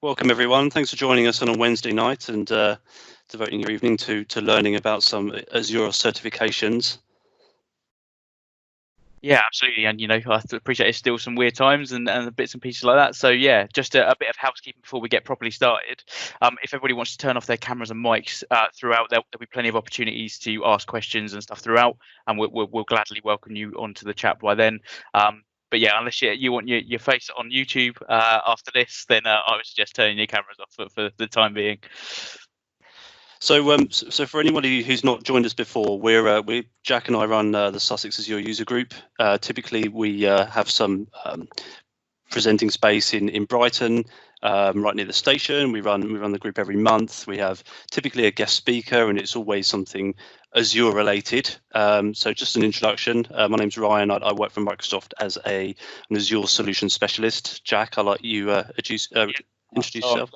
Welcome everyone. Thanks for joining us on a Wednesday night and devoting your evening to learning about some Azure certifications. Yeah, absolutely. And, I appreciate it's still some weird times and bits and pieces like that. So, yeah, just a bit of housekeeping before we get properly started. If everybody wants to turn off their cameras and mics throughout, there'll be plenty of opportunities to ask questions and stuff throughout. And we'll gladly welcome you onto the chat by then. But yeah, unless you want your face on YouTube after this, then I would suggest turning your cameras off for the time being. So for anybody who's not joined us before, we Jack and I run the Sussex Azure user group. Typically, we have some presenting space in Brighton, right near the station. We run the group every month. We have typically a guest speaker, and it's always something Azure related. So just an introduction. My name's Ryan. I work for Microsoft as an Azure solution specialist. Jack, I'll let you introduce yourself.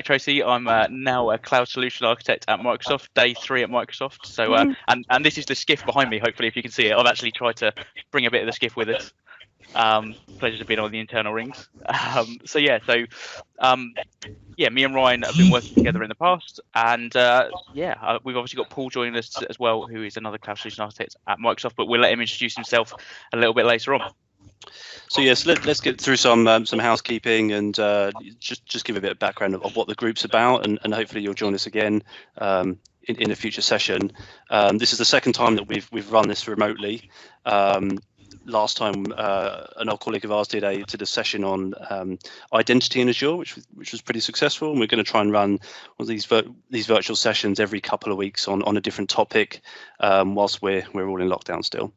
Tracy, I'm now a cloud solution architect at Microsoft, day 3 at Microsoft. So, and this is the skiff behind me. Hopefully, if you can see it, I've actually tried to bring a bit of the skiff with us. Pleasure to be on the internal rings. Me and Ryan have been working together in the past, and we've obviously got Paul joining us as well, who is another cloud solution architect at Microsoft. But we'll let him introduce himself a little bit later on. So yes, let's get through some housekeeping and just give a bit of background of what the group's about, and hopefully you'll join us again in a future session. This is the second time that we've run this remotely. Last time, an old colleague of ours did a session on identity in Azure, which was pretty successful. And we're going to try and run one of these virtual sessions every couple of weeks on a different topic, whilst we're all in lockdown still.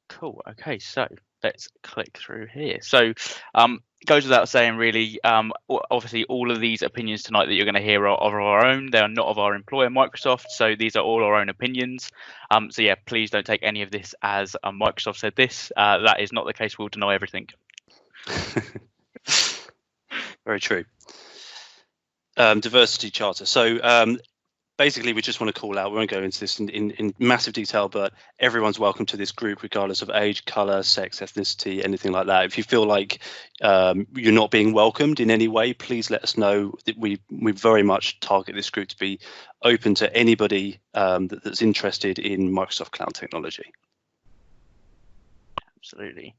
Cool. Okay, so let's click through here. So it goes without saying, really, obviously all of these opinions tonight that you're going to hear are of our own. They are not of our employer, Microsoft. So these are all our own opinions. So yeah, please don't take any of this as Microsoft said this. That is not the case. We'll deny everything. Very true. Diversity charter. So basically, we just want to call out, we won't go into this in massive detail, but everyone's welcome to this group, regardless of age, colour, sex, ethnicity, anything like that. If you feel like you're not being welcomed in any way, please let us know. That we very much target this group to be open to anybody that's interested in Microsoft Cloud technology. Absolutely.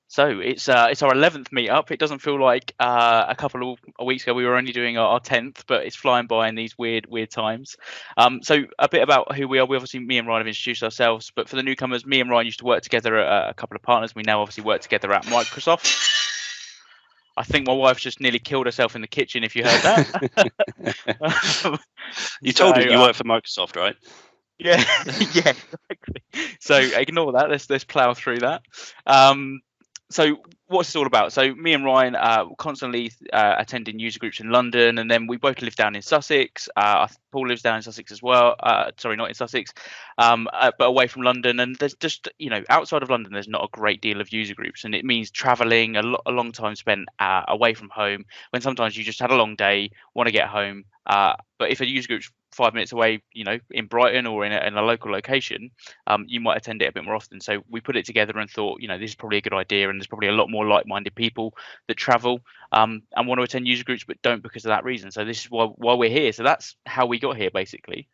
So it's our 11th meetup. It doesn't feel like a couple of weeks ago we were only doing our 10th, but it's flying by in these weird times. So a bit about who we are. We obviously, me and Ryan have introduced ourselves, but for the newcomers, me and Ryan used to work together at a couple of partners. We now obviously work together at Microsoft. I think my wife just nearly killed herself in the kitchen, if you heard that. You told me you work for Microsoft, right? Yeah, yeah, exactly. So ignore that. Let's plow through that. So what's this all about? So me and Ryan constantly attending user groups in London, and then we both live down in Sussex. Paul lives down in Sussex as well. Sorry, not in Sussex, but away from London. And there's just, outside of London, there's not a great deal of user groups, and it means traveling a long time spent away from home, when sometimes you just had a long day, want to get home. But if a user group's 5 minutes away, in Brighton or in a local location, you might attend it a bit more often. So we put it together and thought, this is probably a good idea, and there's probably a lot more like-minded people that travel and want to attend user groups but don't because of that reason. So this is why we're here. So that's how we got here, basically.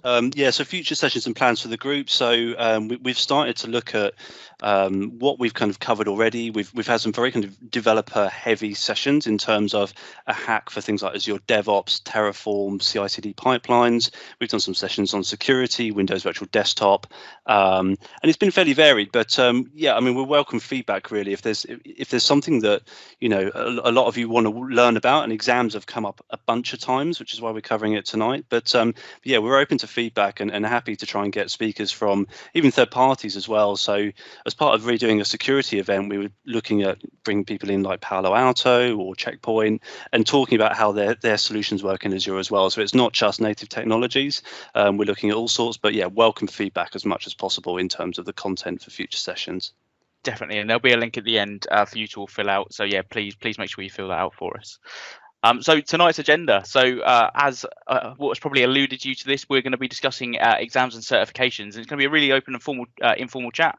So future sessions and plans for the group. So we've started to look at what we've kind of covered already. We've had some very kind of developer heavy sessions in terms of a hack for things like Azure DevOps, Terraform, CI/CD pipelines. We've done some sessions on security, Windows Virtual Desktop, and it's been fairly varied. But we welcome feedback really. If there's something that a lot of you want to learn about, and exams have come up a bunch of times, which is why we're covering it tonight. But we're open to feedback and happy to try and get speakers from even third parties as well. So as part of redoing a security event, we were looking at bringing people in like Palo Alto or Checkpoint and talking about how their solutions work in Azure as well. So it's not just native technologies. We're looking at all sorts, but welcome feedback as much as possible in terms of the content for future sessions. Definitely, and there'll be a link at the end for you to all fill out. So please make sure you fill that out for us. So tonight's agenda. So as what's probably alluded you to this, we're going to be discussing exams and certifications. It's going to be a really open and formal, informal chat.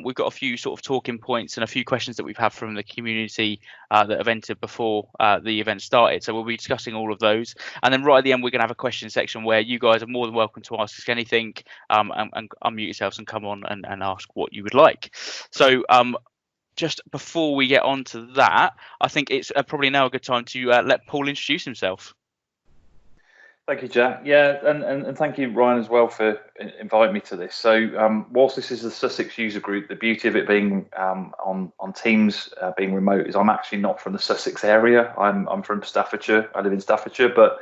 We've got a few sort of talking points and a few questions that we've had from the community that have entered before the event started. So we'll be discussing all of those. And then right at the end, we're going to have a question section where you guys are more than welcome to ask us anything, and unmute yourselves and come on and ask what you would like. So just before we get on to that, I think it's probably now a good time to let Paul introduce himself. Thank you, Jack. Yeah, and thank you, Ryan, as well, for inviting me to this. So whilst this is the Sussex user group, the beauty of it being on Teams, being remote, is I'm actually not from the Sussex area. I'm from Staffordshire. I live in Staffordshire, but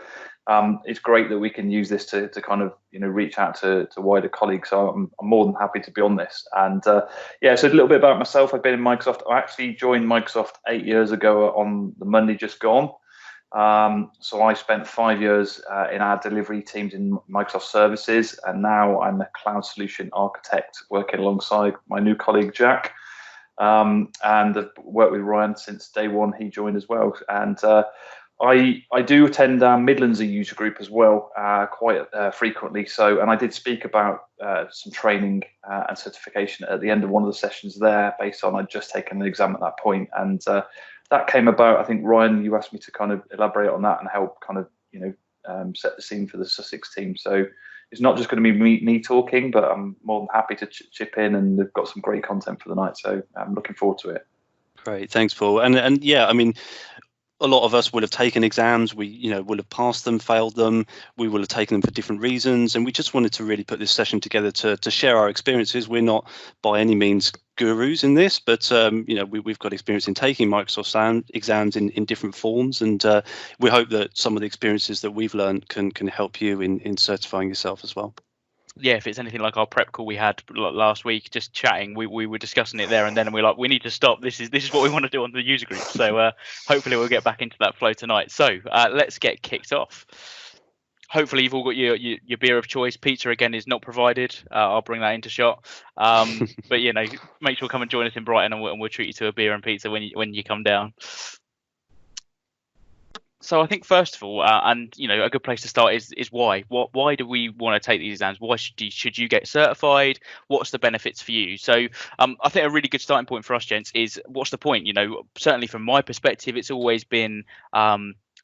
it's great that we can use this to kind of reach out to wider colleagues. So I'm more than happy to be on this. And yeah, so a little bit about myself. I've been in Microsoft. I actually joined Microsoft 8 years ago on the Monday just gone. So I spent 5 years in our delivery teams in Microsoft Services, and now I'm a cloud solution architect working alongside my new colleague Jack. And I've worked with Ryan since day one. He joined as well, and I do attend our Midlands user group as well quite frequently. So, and I did speak about some training and certification at the end of one of the sessions there, based on I'd just taken an exam at that point, and that came about. I think Ryan, you asked me to kind of elaborate on that and help kind of set the scene for the Sussex team. So it's not just going to be me talking, but I'm more than happy to chip in, and they've got some great content for the night. So I'm looking forward to it. Great, thanks, Paul. And yeah, I mean, a lot of us will have taken exams. We will have passed them, failed them. We will have taken them for different reasons, and we just wanted to really put this session together to share our experiences. We're not by any means gurus in this, but we've got experience in taking Microsoft exams in different forms, and we hope that some of the experiences that we've learned can help you in certifying yourself as well. Yeah, if it's anything like our prep call we had last week, just chatting, we were discussing it there and then, and we're like, we need to stop. This is what we want to do on the user group. So hopefully we'll get back into that flow tonight. So let's get kicked off. Hopefully you've all got your beer of choice. Pizza again is not provided. I'll bring that into shot. But make sure to come and join us in Brighton, and we'll treat you to a beer and pizza when you come down. So I think first of all, and a good place to start is why. Why do we want to take these exams? Why should you get certified? What's the benefits for you? So I think a really good starting point for us, gents, is what's the point? Certainly from my perspective, it's always been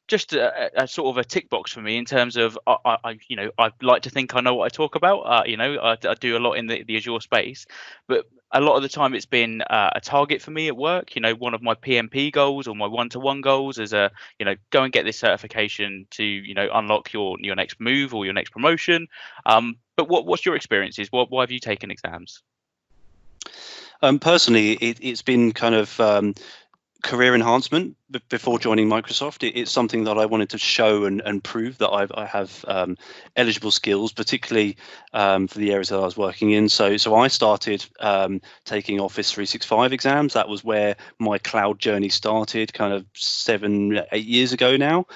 just a sort of a tick box for me in terms of I like to think I know what I talk about. I do a lot in the Azure space, but a lot of the time it's been a target for me at work. One of my PMP goals or my one-to-one goals is go and get this certification to unlock your next move or your next promotion. But what's your experiences? Why have you taken exams? Personally, it's been kind of career enhancement before joining Microsoft. It's something that I wanted to show and prove that I have eligible skills, particularly for the areas that I was working in. So I started taking Office 365 exams. That was where my cloud journey started, kind of 7-8 years ago now.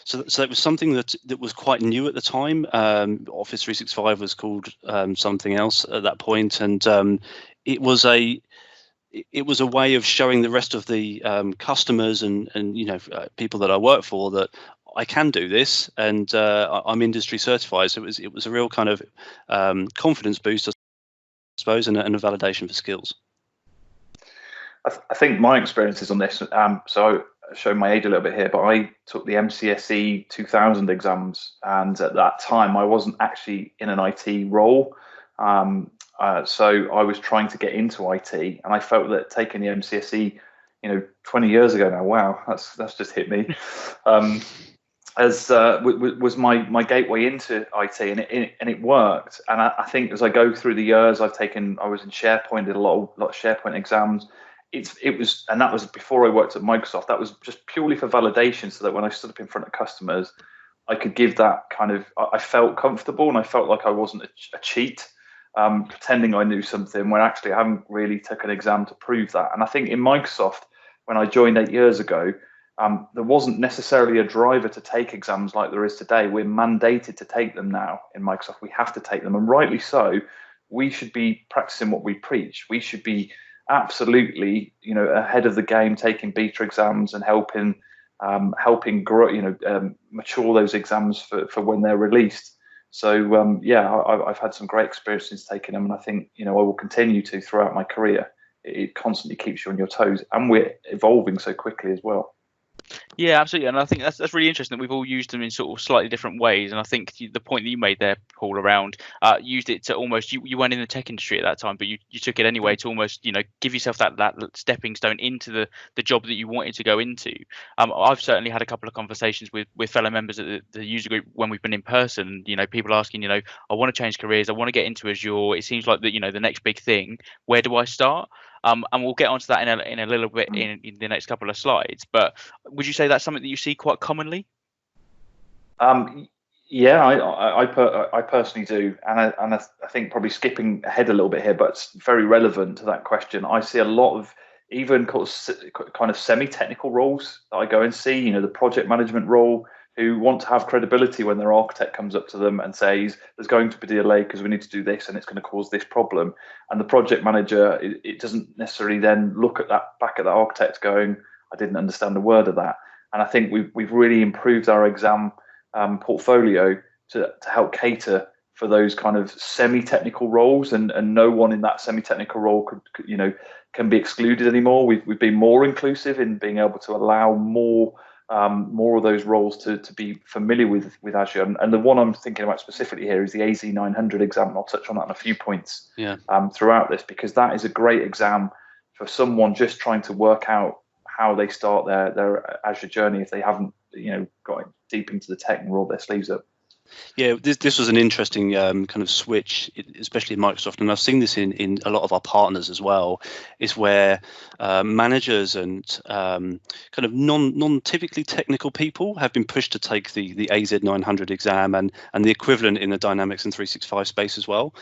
So it was something that was quite new at the time. Office 365 was called something else at that point, and it was a way of showing the rest of the customers and people that I work for that I can do this, and I'm industry certified. So it was a real kind of confidence boost, I suppose, and a validation for skills. I think my experiences on this, so I show my age a little bit here, but I took the MCSE 2000 exams, and at that time I wasn't actually in an IT role. So I was trying to get into IT, and I felt that taking the MCSE, 20 years ago now, wow, that's just hit me, was my gateway into IT, and it worked. And I think as I go through the years, I was in SharePoint, did a lot of SharePoint exams. And that was before I worked at Microsoft. That was just purely for validation, so that when I stood up in front of customers, I could give that kind of, I felt comfortable, and I felt like I wasn't a cheat. Pretending I knew something when actually I haven't really taken an exam to prove that. And I think in Microsoft, when I joined 8 years ago, there wasn't necessarily a driver to take exams like there is today. We're mandated to take them now in Microsoft. We have to take them, and rightly so. We should be practicing what we preach. We should be absolutely, ahead of the game, taking beta exams and helping helping grow, mature those exams for when they're released. So I've had some great experiences taking them, and I think I will continue to throughout my career. It constantly keeps you on your toes, and we're evolving so quickly as well. Yeah, absolutely, and I think that's really interesting that we've all used them in sort of slightly different ways. And I think the point that you made there, Paul, around used it to almost you weren't in the tech industry at that time, but you took it anyway to almost give yourself that stepping stone into the job that you wanted to go into. I've certainly had a couple of conversations with fellow members at the user group when we've been in person. People asking, I want to change careers, I want to get into Azure. It seems like that the next big thing. Where do I start? And we'll get onto that in a little bit in the next couple of slides. But would you say that's something that you see quite commonly? Yeah, I personally do, and I think probably skipping ahead a little bit here, but it's very relevant to that question. I see a lot of even kind of semi-technical roles that I go and see. The project management role, who want to have credibility when their architect comes up to them and says, there's going to be a delay because we need to do this and it's going to cause this problem. And the project manager, it doesn't necessarily then look at that back at the architect going, I didn't understand a word of that. And I think we've really improved our exam portfolio to help cater for those kind of semi-technical roles, and no one in that semi-technical role can be excluded anymore. We've been more inclusive in being able to allow more of those roles to be familiar with Azure. And the one I'm thinking about specifically here is the AZ900 exam, and I'll touch on that in a few points throughout this, because that is a great exam for someone just trying to work out how they start their Azure journey if they haven't got deep into the tech and rolled their sleeves up. Yeah, this was an interesting kind of switch, especially in Microsoft, and I've seen this in a lot of our partners as well, is where managers and kind of non-typically technical people have been pushed to take the AZ900 exam and the equivalent in the Dynamics and 365 space as well,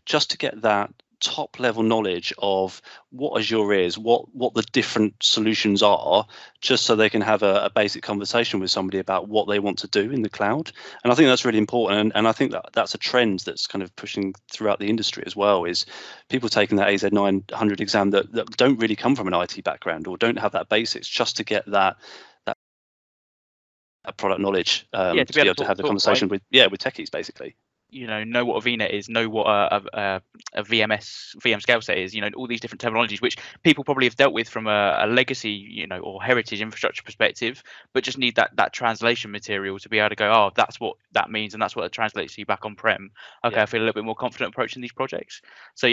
just to get that top level knowledge of what Azure is, what the different solutions are, just so they can have a basic conversation with somebody about what they want to do in the cloud. And I think that's really important, and I think that's a trend that's kind of pushing throughout the industry as well, is people taking that AZ900 exam that don't really come from an IT background or don't have that basics, just to get that product knowledge, to be able to have a conversation with techies basically. Know what a VNet is, know what a VM scale set is, all these different terminologies which people probably have dealt with from a legacy, or heritage infrastructure perspective, but just need that translation material to be able to go, oh, that's what that means, and that's what it translates to you back on prem. Okay, yeah. I feel a little bit more confident approaching these projects. So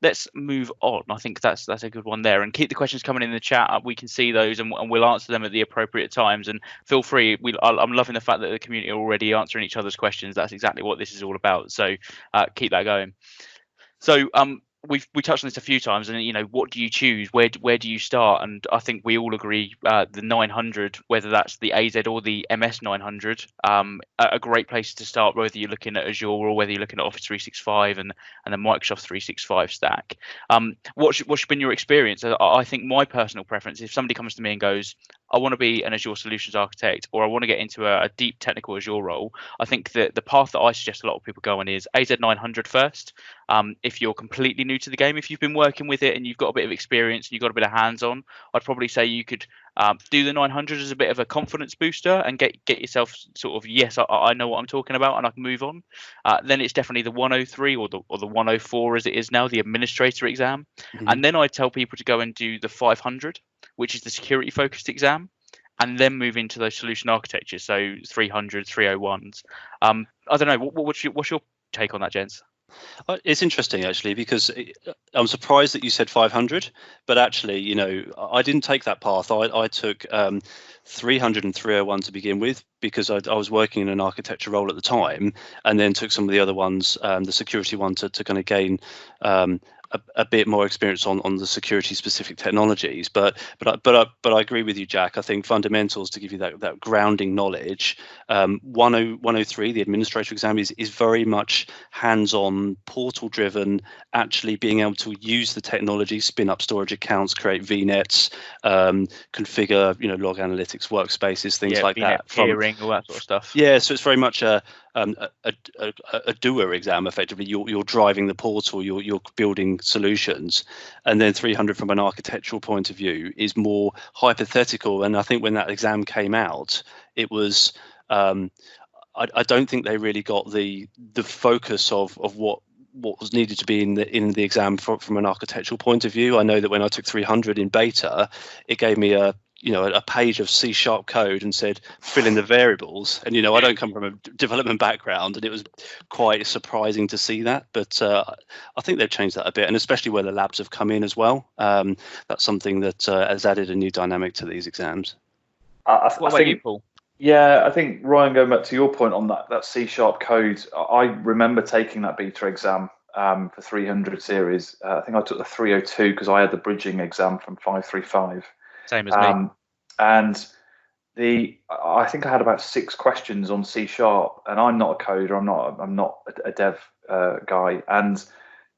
let's move on. I think that's a good one there, and keep the questions coming in the chat. We can see those, and we'll answer them at the appropriate times. And feel free. I'm loving the fact that the community are already answering each other's questions. That's exactly what this is all about, so keep that going. So we touched on this a few times, and what do you choose, where do you start? And I think we all agree the 900, whether that's the AZ or the MS 900, a great place to start, whether you're looking at Azure or whether you're looking at Office 365 and the Microsoft 365 stack. What's been your experience? I think my personal preference, if somebody comes to me and goes, I want to be an Azure solutions architect, or I want to get into a deep technical Azure role, I think that the path that I suggest a lot of people go on is AZ900 first. If you're completely new to the game, if you've been working with it and you've got a bit of experience and you've got a bit of hands-on, I'd probably say you could do the 900 as a bit of a confidence booster and get yourself sort of, yes, I know what I'm talking about and I can move on. Then it's definitely the 103 or the 104 as it is now, the administrator exam. Mm-hmm. And then I tell people to go and do the 500, which is the security focused exam, and then move into those solution architectures, so 300, 301s. I don't know, what's your take on that, gents? It's interesting actually, because I'm surprised that you said 500, but actually, I didn't take that path. I took 300 and 301 to begin with, because I was working in an architecture role at the time, and then took some of the other ones, the security one, to kind of gain a bit more experience on the security specific technologies. But I agree with you, Jack. I think fundamentals to give you that grounding knowledge. 103, the administrator exam, is very much hands-on, portal driven, actually being able to use the technology, spin up storage accounts, create VNets, configure log analytics workspaces, things like that. Peering, all that sort of stuff. Yeah, so it's very much a doer exam. Effectively, you're driving the portal, you're building solutions, and then 300 from an architectural point of view is more hypothetical. And I think when that exam came out, it was I don't think they really got the focus of what was needed to be in the exam from an architectural point of view. I know that when I took 300 in beta, it gave me a page of C# code and said fill in the variables. And I don't come from a development background, and it was quite surprising to see that. But I think they've changed that a bit, and especially where the labs have come in as well. That's something that has added a new dynamic to these exams. What about you, Paul? Yeah, I think, Ryan, going back to your point on that C# code, I remember taking that beta exam for 300 series. I think I took the 302 because I had the bridging exam from 535. Same as me. And I think I had about 6 questions on C#, and I'm not a coder. I'm not a dev guy, and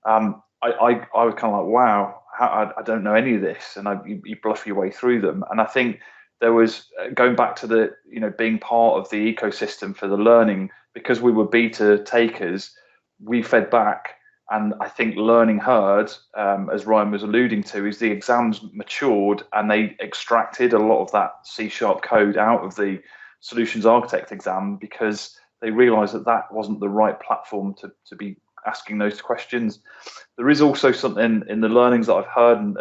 I was kind of like, wow, I don't know any of this, and you bluff your way through them. And I think there was, going back to the being part of the ecosystem for the learning, because we were beta takers, we fed back. And I think learning heard, as Ryan was alluding to, is the exams matured and they extracted a lot of that C# code out of the solutions architect exam, because they realized that wasn't the right platform to be asking those questions. There is also something in the learnings that I've heard, and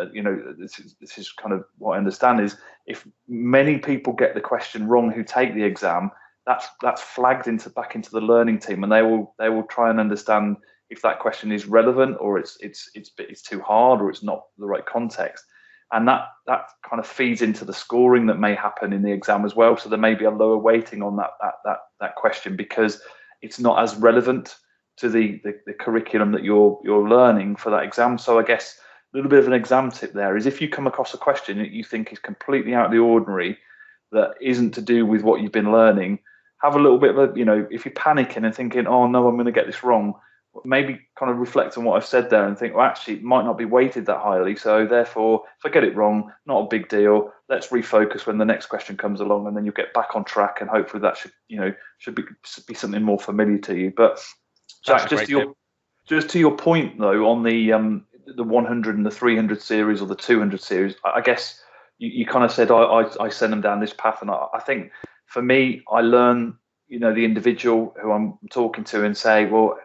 this is kind of what I understand, is if many people get the question wrong who take the exam, that's flagged back into the learning team, and they will try and understand if that question is relevant, or it's too hard, or it's not the right context, and that kind of feeds into the scoring that may happen in the exam as well. So there may be a lower weighting on that question because it's not as relevant to the curriculum that you're learning for that exam. So I guess a little bit of an exam tip there is, if you come across a question that you think is completely out of the ordinary, that isn't to do with what you've been learning, have a little bit of if you're panicking and thinking, oh no, I'm going to get this wrong, maybe kind of reflect on what I've said there and think, well, actually, it might not be weighted that highly. So therefore, if I get it wrong, not a big deal. Let's refocus when the next question comes along, and then you'll get back on track. And hopefully that should be something more familiar to you. But Jack, just to your point though, on the 100 and the 300 series or the 200 series, I guess you kind of said I send them down this path, and I think for me, I learn the individual who I'm talking to and say, well,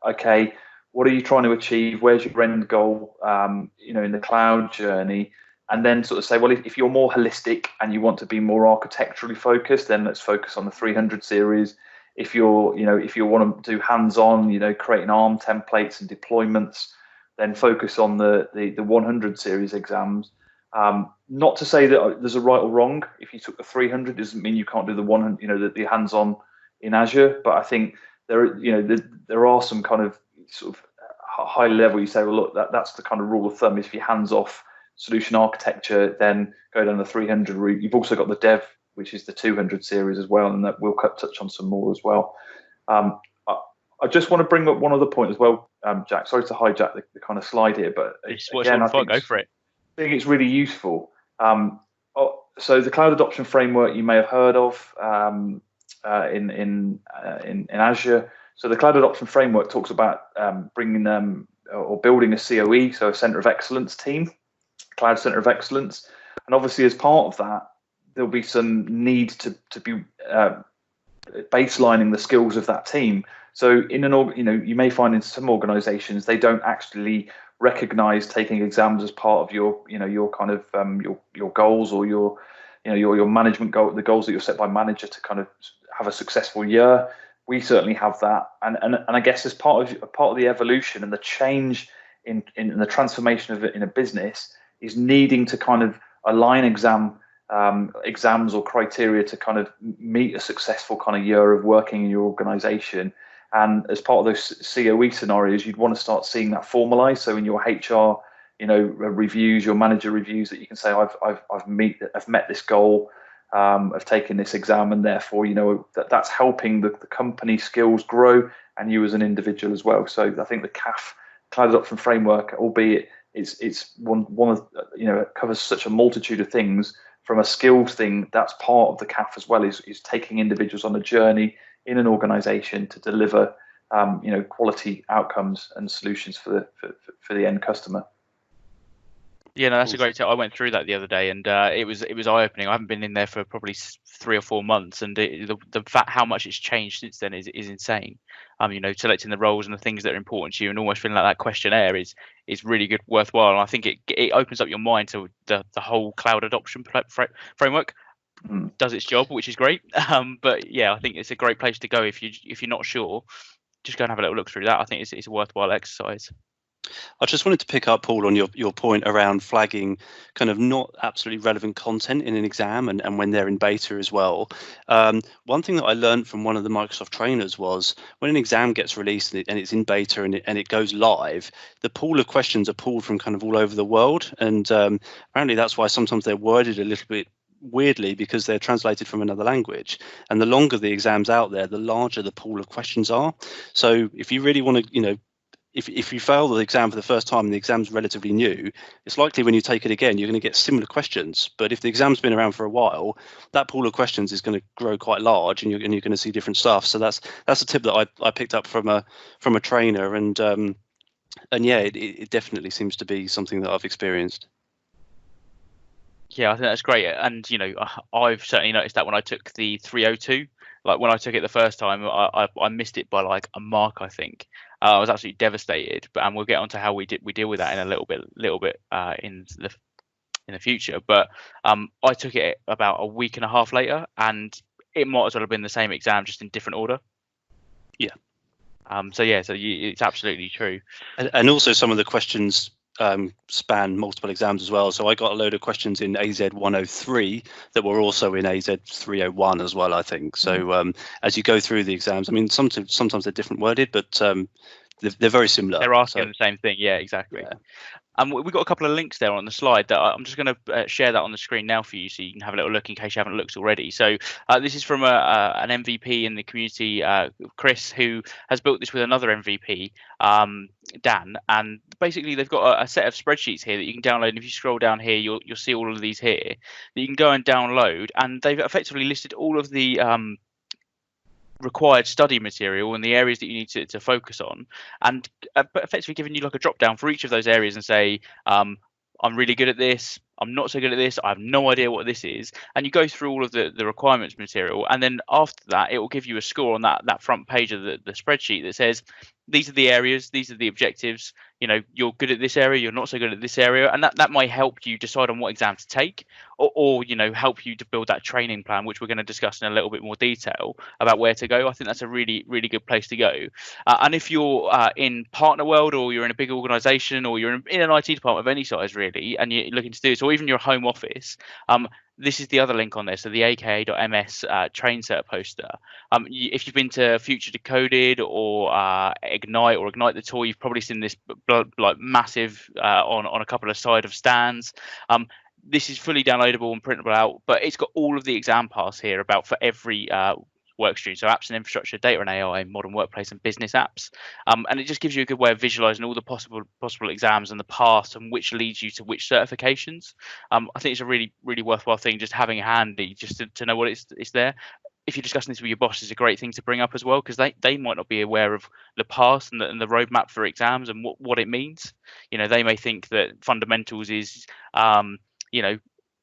okay, what are you trying to achieve? Where's your end goal, in the cloud journey? And then sort of say, well, if you're more holistic and you want to be more architecturally focused, then let's focus on the 300 series. If you want to do hands-on, creating ARM templates and deployments, then focus on the 100 series exams. Not to say that there's a right or wrong. If you took the 300, doesn't mean you can't do the 100, the hands-on in Azure. But I think there are some kind of sort of high level. You say, well, look, that's the kind of rule of thumb. If you're hands off solution architecture, then go down the 300 route. You've also got the dev, which is the 200 series as well, and that we'll touch on some more as well. I just want to bring up one other point as well, Jack. Sorry to hijack the kind of slide here, but again, I think, go for it. I think it's really useful. So the cloud adoption framework you may have heard of. In Azure. So the cloud adoption framework talks about bringing them or building a COE, so a center of excellence team, cloud center of excellence. And obviously as part of that, there'll be some need to be baselining the skills of that team. So you may find in some organizations, they don't actually recognize taking exams as part of your kind of your goals, or your management goal, the goals that you're set by manager to kind of have a successful year. We certainly have that, and I guess as part of the evolution and the change in the transformation of it in a business is needing to kind of align exams or criteria to kind of meet a successful kind of year of working in your organization. And as part of those COE scenarios, you'd want to start seeing that formalized. So in your HR, reviews, your manager reviews, that you can say, I've met this goal of taking this exam, and therefore that's helping the company skills grow and you as an individual as well. So I think the CAF cloud adoption framework, albeit it's one of it covers such a multitude of things. From a skills thing, that's part of the CAF as well, is taking individuals on a journey in an organization to deliver quality outcomes and solutions for the end customer. Yeah, no, that's a great tip. I went through that the other day, and it was eye-opening. I haven't been in there for probably 3 or 4 months, and the fact how much it's changed since then is insane. Selecting the roles and the things that are important to you, and almost feeling like that questionnaire is really good, worthwhile. And I think it opens up your mind to the whole cloud adoption framework. Does its job, which is great. But yeah, I think it's a great place to go if you're not sure. Just go and have a little look through that. I think it's a worthwhile exercise. I just wanted to pick up, Paul, on your point around flagging kind of not absolutely relevant content in an exam and when they're in beta as well. One thing that I learned from one of the Microsoft trainers was when an exam gets released and it's in beta and it goes live, the pool of questions are pulled from kind of all over the world. And apparently that's why sometimes they're worded a little bit weirdly because they're translated from another language, and the longer the exam's out there, the larger the pool of questions are. So if you really want to, if you fail the exam for the first time and the exam's relatively new, it's likely when you take it again, you're going to get similar questions. But if the exam's been around for a while, that pool of questions is going to grow quite large, and you're going to see different stuff. So that's a tip that I picked up from a trainer, and yeah, it definitely seems to be something that I've experienced. Yeah, I think that's great. And, I've certainly noticed that when I took the 302, like when I took it the first time, I missed it by like a mark, I think. I was absolutely devastated, and we'll get onto how we deal with that in a little bit in the future. But I took it about a week and a half later, and it might as well have been the same exam, just in different order. Yeah. It's absolutely true. And also some of the questions span multiple exams as well. So I got a load of questions in AZ 103 that were also in AZ 301 as well, I think. So as you go through the exams, I mean, sometimes they're different worded, but they're very similar. They're asking the same thing. Yeah, exactly. Yeah. We've got a couple of links there on the slide that I'm just going to share that on the screen now for you, so you can have a little look in case you haven't looked already. So this is from an MVP in the community, Chris, who has built this with another MVP, Dan, and basically they've got a set of spreadsheets here that you can download. And if you scroll down here, you'll see all of these here that you can go and download, and they've effectively listed all of the required study material and the areas that you need to focus on, and effectively giving you like a drop down for each of those areas and say, I'm really good at this, I'm not so good at this, I have no idea what this is, and you go through all of the requirements material, and then after that it will give you a score on that front page of the spreadsheet that says these are the areas, these are the objectives, you're good at this area, you're not so good at this area, and that might help you decide on what exam to take, or help you to build that training plan, which we're going to discuss in a little bit more detail about where to go. I think that's a really, really good place to go. And if you're in partner world, or you're in a big organization, or you're in an IT department of any size really, and you're looking to do this, or even your home office, this is the other link on there. So the aka.ms train cert poster. If you've been to Future Decoded or Ignite the tour, you've probably seen this like massive on a couple of side of stands. This is fully downloadable and printable out, but it's got all of the exam paths here for every work stream. So apps and infrastructure, data and AI, modern workplace and business apps. And it just gives you a good way of visualizing all the possible exams and the paths and which leads you to which certifications. I think it's a really, really worthwhile thing just having handy, just to know what it's there. If you're discussing this with your boss, is a great thing to bring up as well, because they might not be aware of the path and the roadmap for exams and what it means. They may think that fundamentals is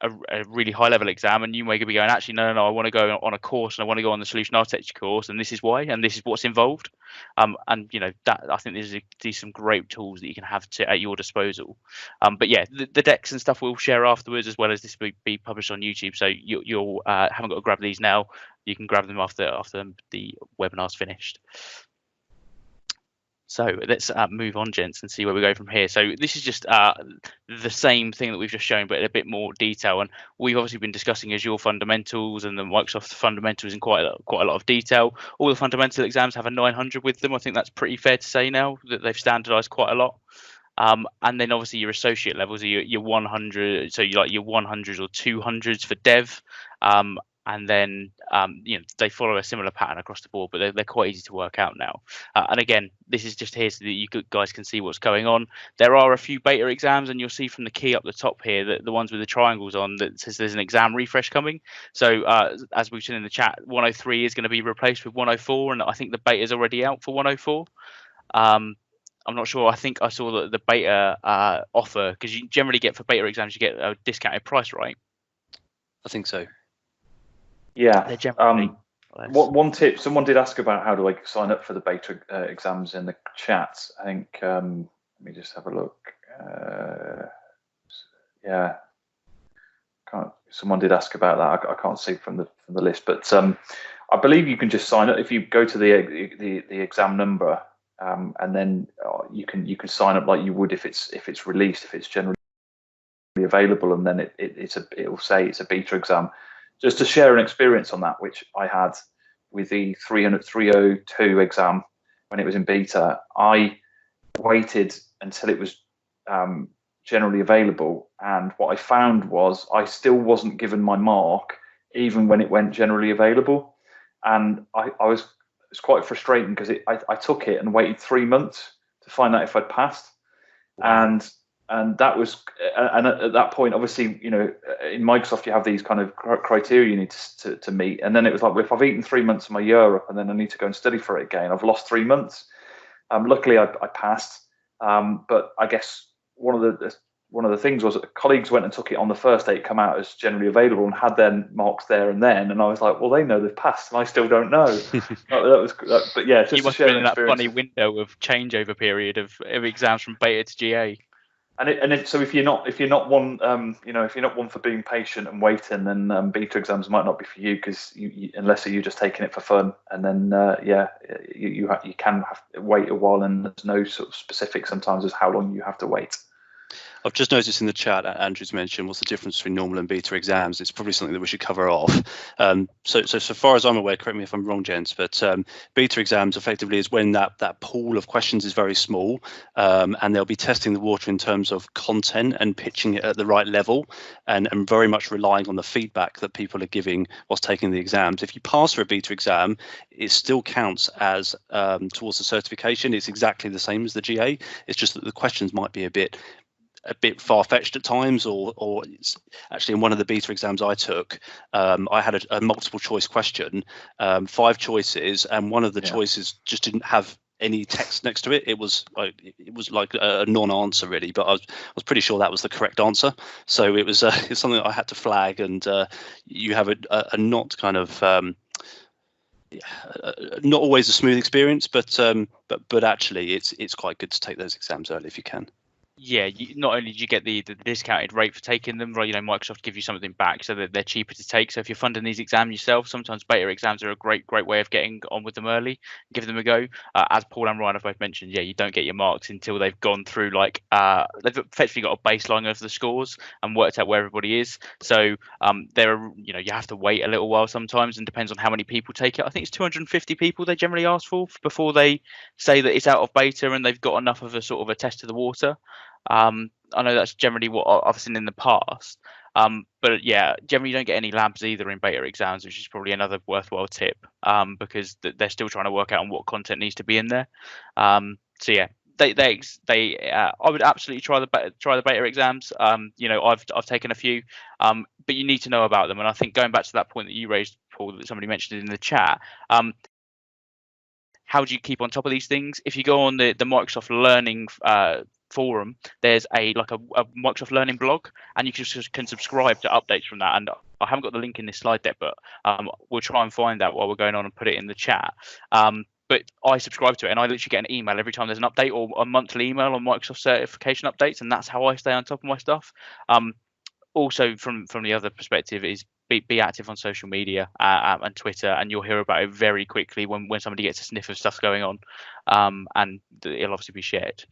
a really high level exam, and you may be going, actually no, I want to go on a course, and I want to go on the solution architecture course, and this is why, and this is what's involved. And that, I think these some great tools that you can have at your disposal. But yeah, the decks and stuff we'll share afterwards, as well as this will be published on YouTube, so you'll haven't got to grab these now, you can grab them after the webinar's finished. So let's move on, gents, and see where we go from here. So this is just the same thing that we've just shown, but in a bit more detail. And we've obviously been discussing Azure fundamentals and the Microsoft fundamentals in quite a lot of detail. All the fundamental exams have a 900 with them. I think that's pretty fair to say now that they've standardized quite a lot. And then obviously your associate levels are your 100, so you like your 100s or 200s for dev. and then they follow a similar pattern across the board, but they're quite easy to work out now. And again, this is just here so that you guys can see what's going on. There are a few beta exams, and you'll see from the key up the top here that the ones with the triangles on that says there's an exam refresh coming. So as we've seen in the chat, 103 is going to be replaced with 104, and I think the beta is already out for 104. I'm not sure. I think I saw the beta offer, because you generally get for beta exams, you get a discounted price, right? I think so. Yeah. One tip, someone did ask about how do I sign up for the beta exams in the chat. I think, let me just have a look. Yeah. Someone did ask about that. I can't see from the list, but I believe you can just sign up if you go to the exam number, and then you can sign up like you would if it's released, if it's generally available, and then it'll say it's a beta exam. Just to share an experience on that, which I had with the 302 exam when it was in beta, I waited until it was generally available, and what I found was I still wasn't given my mark even when it went generally available, and it was quite frustrating because I took it and waited 3 months to find out if I'd passed. Wow. And that was, and at that point, obviously, in Microsoft you have these kind of criteria you need to meet, and then it was like, well, if I've eaten 3 months of my year up and then I need to go and study for it again, I've lost 3 months. Luckily I passed, but I guess one of the things was that colleagues went and took it on the first day it come out as generally available and had their marks there and then, and I was like, well, they know they've passed and I still don't know. But yeah, just you must have been in that funny window of changeover period of exams from beta to GA. So if you're not one if you're not one for being patient and waiting, then beta exams might not be for you, because unless you're just taking it for fun, and then you can have to wait a while, and there's no sort of specific sometimes as how long you have to wait. I've just noticed in the chat, Andrew's mentioned what's the difference between normal and beta exams. It's probably something that we should cover off. So far as I'm aware, correct me if I'm wrong, gents, but beta exams effectively is when that pool of questions is very small, and they'll be testing the water in terms of content and pitching it at the right level, and very much relying on the feedback that people are giving whilst taking the exams. If you pass for a beta exam, it still counts as towards the certification. It's exactly the same as the GA. It's just that the questions might be a bit far-fetched at times, or it's actually in one of the beta exams I took, I had a multiple choice question, 5 choices, and one of the choices just didn't have any text next to it. It was like a non-answer really, but I was pretty sure that was the correct answer. So it was it's something that I had to flag, and you have a not kind of not always a smooth experience, but actually it's quite good to take those exams early if you can. Yeah, not only do you get the discounted rate for taking them, right? Microsoft give you something back so that they're cheaper to take. So if you're funding these exams yourself, sometimes beta exams are a great way of getting on with them early, give them a go. As Paul and Ryan have both mentioned, you don't get your marks until they've gone through they've effectively got a baseline of the scores and worked out where everybody is. So you have to wait a little while sometimes, and depends on how many people take it. I think it's 250 people they generally ask for before they say that it's out of beta and they've got enough of a sort of a test of the water. I know that's generally what I've seen in the past, but generally you don't get any labs either in beta exams, which is probably another worthwhile tip, because they're still trying to work out on what content needs to be in there. I would absolutely try the beta exams. I've taken a few, but you need to know about them. And I think going back to that point that you raised, Paul, that somebody mentioned in the chat, how do you keep on top of these things? If you go on the Microsoft Learning forum, there's a Microsoft Learning blog, and you can subscribe to updates from that. And I haven't got the link in this slide deck, but we'll try and find that while we're going on and put it in the chat. But I subscribe to it, and I literally get an email every time there's an update, or a monthly email on Microsoft certification updates, and that's how I stay on top of my stuff. Also, from the other perspective, is be active on social media and Twitter, and you'll hear about it very quickly when somebody gets a sniff of stuff going on, and it'll obviously be shared.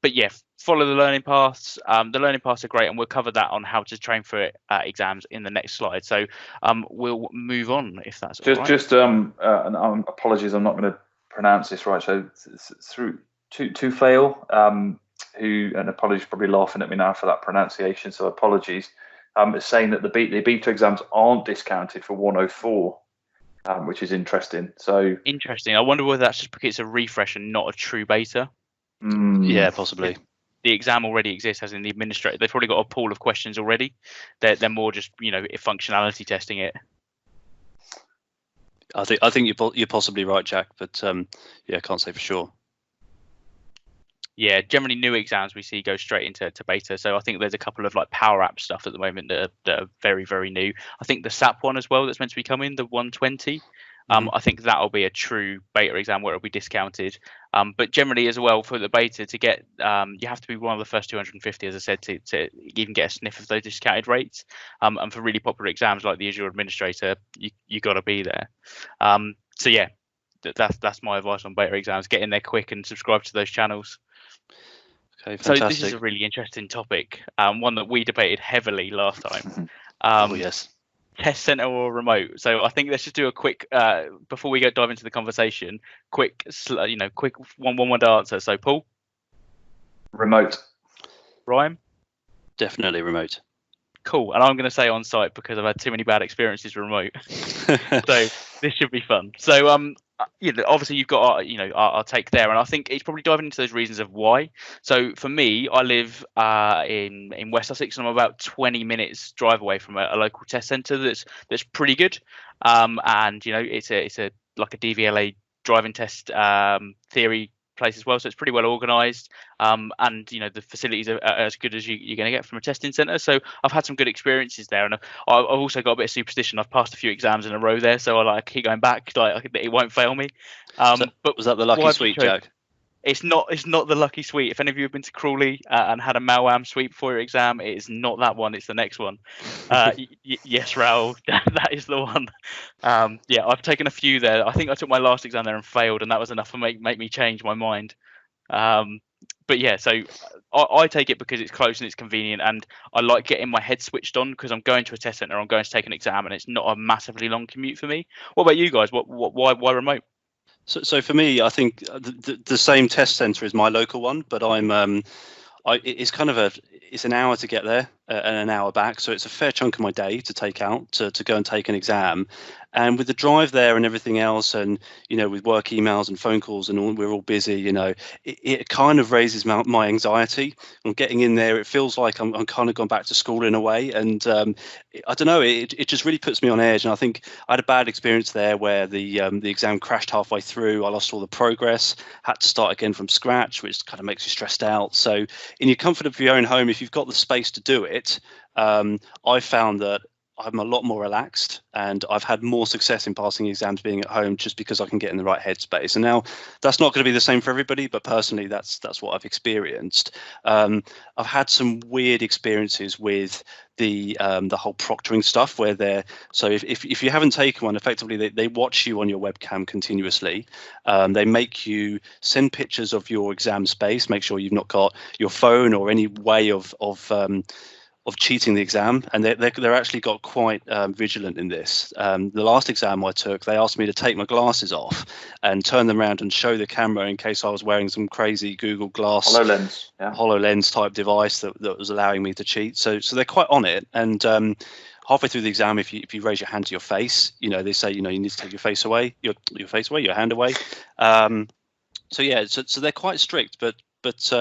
But yeah, follow the learning paths. The learning paths are great, and we'll cover that on how to train for exams in the next slide. So we'll move on, if that's all right. And apologies, I'm not going to pronounce this right. So through to fail, who, and apologies, probably laughing at me now for that pronunciation. So apologies. is saying that the beta exams aren't discounted for 104, which is interesting. So interesting. I wonder whether that's just because it's a refresh and not a true beta. Yeah, possibly. The exam already exists as in the administrator. They've probably got a pool of questions already. They're more just functionality testing it. I think you're possibly right, Jack, but I can't say for sure. Yeah, generally new exams we see go straight into beta. So I think there's a couple of like Power App stuff at the moment that are very, very new. I think the SAP one as well that's meant to be coming, the 120. I think that'll be a true beta exam where it'll be discounted. But generally as well for the beta to get, you have to be one of the first 250, as I said, to even get a sniff of those discounted rates. And for really popular exams like the Azure Administrator, you got to be there. So yeah, that's my advice on beta exams. Get in there quick and subscribe to those channels. Okay, fantastic. So this is a really interesting topic, one that we debated heavily last time. Yes. Test center or remote. So I think let's just do a quick before we dive into the conversation. Quick one-word answer. So Paul, remote. Ryan, definitely remote. Cool. And I'm going to say on site because I've had too many bad experiences remote. So this should be fun. So obviously you've got our take there, and I think it's probably diving into those reasons of why. So for me, I live in West Sussex, and I'm about 20 minutes drive away from a local test centre that's pretty good. And it's a like a DVLA driving test theory place as well, so it's pretty well organised. And the facilities are as good as you're going to get from a testing centre. So I've had some good experiences there, and I've also got a bit of superstition. I've passed a few exams in a row there, so I keep going back. It won't fail me. But was that the lucky sweep, Jack? It's not the lucky sweep. If any of you have been to Crawley and had a Malwam sweep for your exam, it is not that one. It's the next one. Yes, Raoul, that is the one. I've taken a few there. I think I took my last exam there and failed, and that was enough to make me change my mind. But yeah, so I take it because it's close and it's convenient, and I like getting my head switched on because I'm going to a test centre, I'm going to take an exam, and it's not a massively long commute for me. What about you guys? Why remote? So for me, I think the same test centre is my local one, but it's an hour to get there and an hour back, so it's a fair chunk of my day to take out to go and take an exam. And with the drive there and everything else, and with work emails and phone calls and all, we're all busy. It kind of raises my anxiety. I'm getting in there. It feels like I'm kind of gone back to school in a way, and I don't know. It just really puts me on edge. And I think I had a bad experience there where the exam crashed halfway through. I lost all the progress. Had to start again from scratch, which kind of makes you stressed out. So in your comfort of your own home, if you've got the space to do it, I found that I'm a lot more relaxed, and I've had more success in passing exams being at home just because I can get in the right headspace. And now that's not going to be the same for everybody, but personally, that's what I've experienced. I've had some weird experiences with the whole proctoring stuff where if you haven't taken one, effectively they watch you on your webcam continuously. They make you send pictures of your exam space, make sure you've not got your phone or any way of cheating the exam, and they're actually got quite vigilant in this. The last exam I took, they asked me to take my glasses off and turn them around and show the camera in case I was wearing some crazy Google Glass HoloLens type device that was allowing me to cheat. So they're quite on it. And halfway through the exam, if you raise your hand to your face, they say you need to take your face away, your hand away. So they're quite strict, but as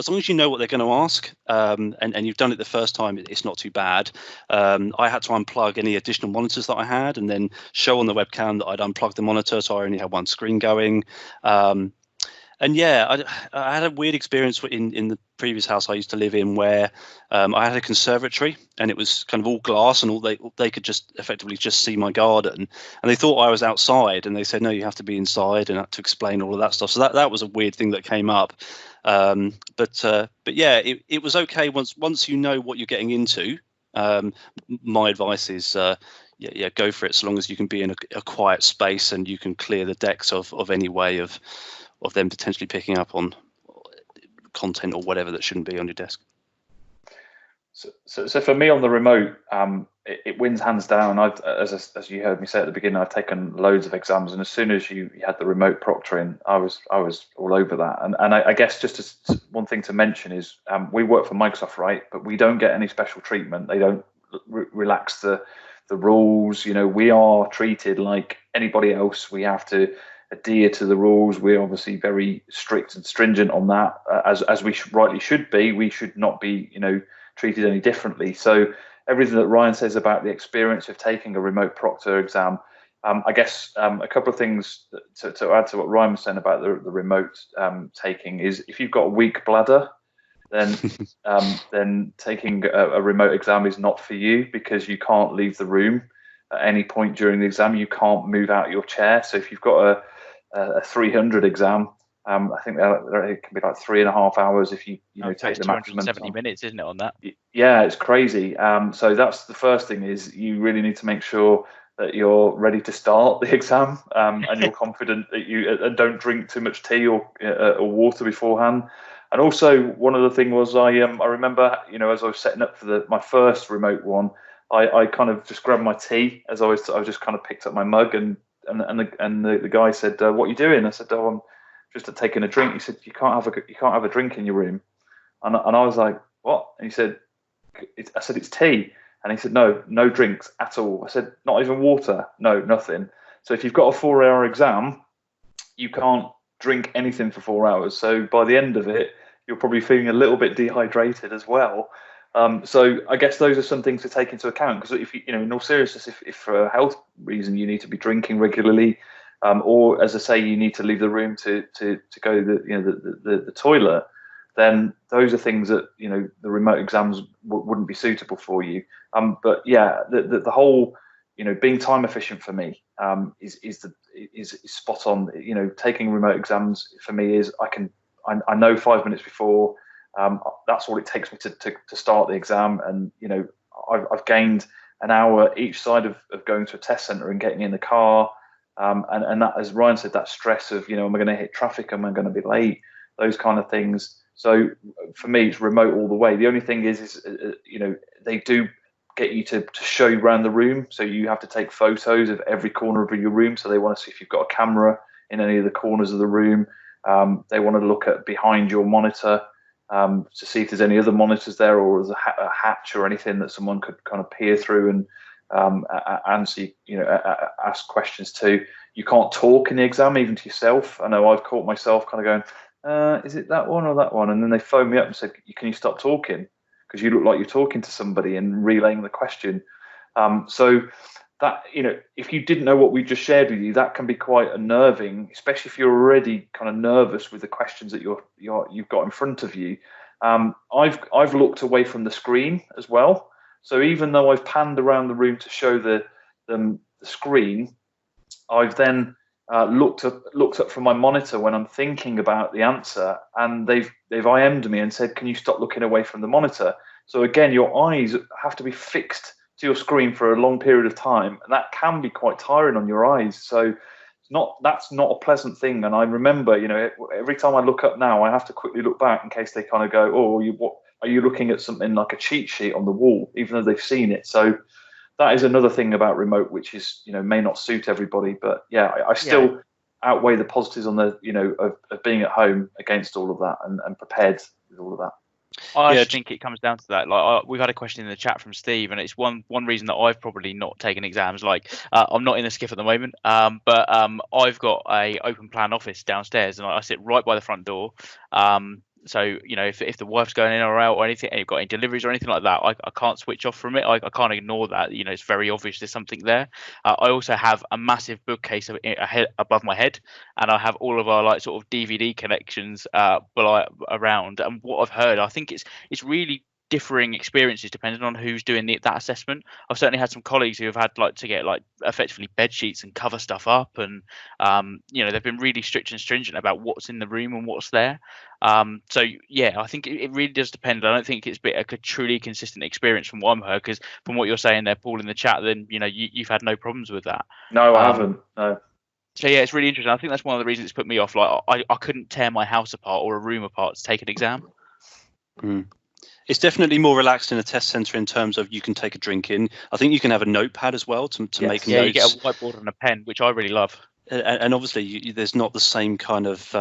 long as you know what they're going to ask, and you've done it the first time, it's not too bad. I had to unplug any additional monitors that I had and then show on the webcam that I'd unplugged the monitor, so I only had one screen going. I had a weird experience in the previous house I used to live in where I had a conservatory, and it was kind of all glass, and all they could just effectively just see my garden, and they thought I was outside, and they said, no, you have to be inside, and I had to explain all of that stuff. So that was a weird thing that came up. But yeah, it was okay once you know what you're getting into. My advice is go for it, so long as you can be in a quiet space and you can clear the decks of any way of them potentially picking up on content or whatever that shouldn't be on your desk. So for me on the remote, it wins hands down. As you heard me say at the beginning, I've taken loads of exams, and as soon as you had the remote proctoring, I was all over that. And I guess just one thing to mention is we work for Microsoft, right? But we don't get any special treatment. They don't relax the rules. We are treated like anybody else. We have to adhere to the rules. We're obviously very strict and stringent on that, as we rightly should be. We should not be, treated any differently. So everything that Ryan says about the experience of taking a remote proctor exam, I guess a couple of things to add to what Ryan was saying about the remote taking is, if you've got a weak bladder, then taking a remote exam is not for you, because you can't leave the room at any point during the exam. You can't move out of your chair. So if you've got a 300 exam, I think it can be like 3.5 hours if you take the maximum 270 minutes, isn't it, on that? Yeah, it's crazy. So that's the first thing, is you really need to make sure that you're ready to start the exam, and you're confident that you don't drink too much tea or water beforehand. And also, one other thing was, I remember, as I was setting up for my first remote one, I kind of just grabbed my tea as I just kind of picked up my mug, and the guy said, "What are you doing?" I said, "Oh, I'm just taking a drink." He said, "You can't have a drink in your room," and I was like, "What?" And he said, I said, "It's tea." And he said, no drinks at all. I said, "Not even water?" "No, nothing." So if you've got a 4-hour exam, you can't drink anything for 4 hours. So by the end of it, you're probably feeling a little bit dehydrated as well. So I guess those are some things to take into account, because if in all seriousness, if for a health reason you need to be drinking regularly, or as I say, you need to leave the room to go to the toilet, then those are things that the remote exams wouldn't be suitable for you. But yeah, the whole being time efficient for me is spot on. Taking remote exams for me is, I know 5 minutes before. That's all it takes me to start the exam, and I've gained an hour each side of going to a test centre and getting in the car, and that, as Ryan said, that stress of am I going to hit traffic, am I going to be late, those kind of things. So for me, it's remote all the way. The only thing is they do get you to show you around the room, so you have to take photos of every corner of your room. So they want to see if you've got a camera in any of the corners of the room. They want to look at behind your monitor to see if there's any other monitors there, or there's a hatch or anything that someone could kind of peer through and answer, ask questions to. You can't talk in the exam, even to yourself. I know I've caught myself kind of going, is it that one or that one? And then they phone me up and said, "Can you stop talking? Because you look like you're talking to somebody," and relaying the question. So that, if you didn't know what we just shared with you, that can be quite unnerving, especially if you're already kind of nervous with the questions that you've got in front of you. I've looked away from the screen as well. So even though I've panned around the room to show the screen, I've then looked up from my monitor when I'm thinking about the answer, and they've IM'd me and said, "Can you stop looking away from the monitor?" So again, your eyes have to be fixed to your screen for a long period of time, and that can be quite tiring on your eyes. So that's not a pleasant thing. And I remember, every time I look up now, I have to quickly look back in case they kind of go, "Oh, what are you looking at? Something like a cheat sheet on the wall," even though they've seen it. So that is another thing about remote, which is, may not suit everybody. But yeah, I still outweigh the positives on the, of being at home against all of that, and prepared with all of that. I just think it comes down to that. Like, we've had a question in the chat from Steve, and it's one reason that I've probably not taken exams. Like, I'm not in a skiff at the moment, but I've got a open plan office downstairs, and I sit right by the front door. So if the wife's going in or out or anything, and you've got any deliveries or anything like that, I can't switch off from it. I can't ignore that. It's very obvious there's something there. I also have a massive bookcase above my head, and I have all of our sort of DVD collections around. And what I've heard, I think it's really differing experiences depending on who's doing that assessment. I've certainly had some colleagues who have had to get effectively bed sheets and cover stuff up, and they've been really strict and stringent about what's in the room and what's there. So yeah, I think it really does depend. I don't think it's been a truly consistent experience from what I've heard, because from what you're saying there, Paul, in the chat, then you've had no problems with that. No, I haven't. No. So yeah, it's really interesting. I think that's one of the reasons it's put me off. I couldn't tear my house apart or a room apart to take an exam. It's definitely more relaxed in a test centre in terms of you can take a drink in. I think you can have a notepad as well to make notes. Yeah, you get a whiteboard and a pen, which I really love. And obviously, there's not the same kind of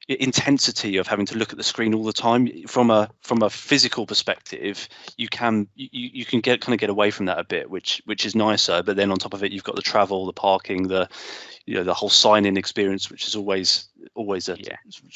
intensity of having to look at the screen all the time. From a physical perspective, you can get away from that a bit, which is nicer. But then on top of it, you've got the travel, the parking, the whole sign-in experience, which is always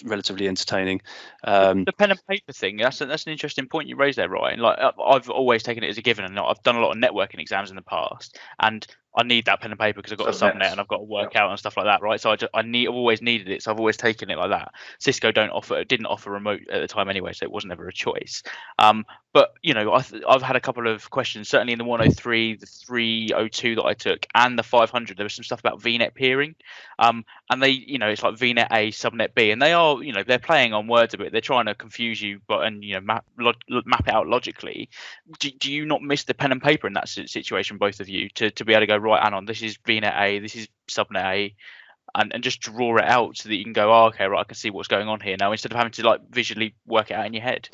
relatively entertaining. The pen and paper thing, that's an interesting point you raised there, Ryan. Like, I've always taken it as a given, and I've done a lot of networking exams in the past, and I need that pen and paper because I've got a subnet and I've got to work out and stuff like that, right? So I've always needed it, so I've always taken it like that. Cisco didn't offer remote at the time anyway, so it wasn't ever a choice. But I've had a couple of questions, certainly in the 103, the 302 that I took, and the 500. There was some stuff about VNet peering, and they, it's like VNet A, subnet B, and they are, they're playing on words a bit. They're trying to confuse you, but map it out logically. Do you not miss the pen and paper in that situation, both of you, to be able to go, right, Anon, this is VNet A, this is subnet A, and just draw it out so that you can go, oh, okay, right, I can see what's going on here now, instead of having to like visually work it out in your head?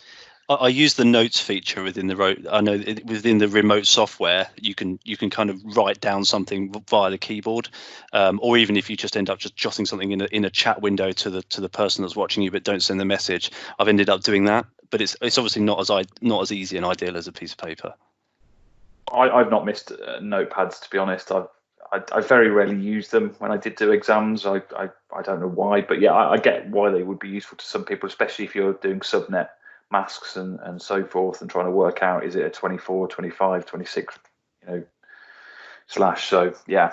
I use the notes feature within within the remote software, you can kind of write down something via the keyboard, or even if you just end up just jotting something in a chat window to the person that's watching you, but don't send the message. I've ended up doing that, but it's obviously not as easy and ideal as a piece of paper. I've not missed notepads, to be honest. I very rarely use them when I did do exams. I don't know why, but yeah, I get why they would be useful to some people, especially if you're doing subnet masks and so forth, and trying to work out, is it a 24, 25, 26 slash. So yeah,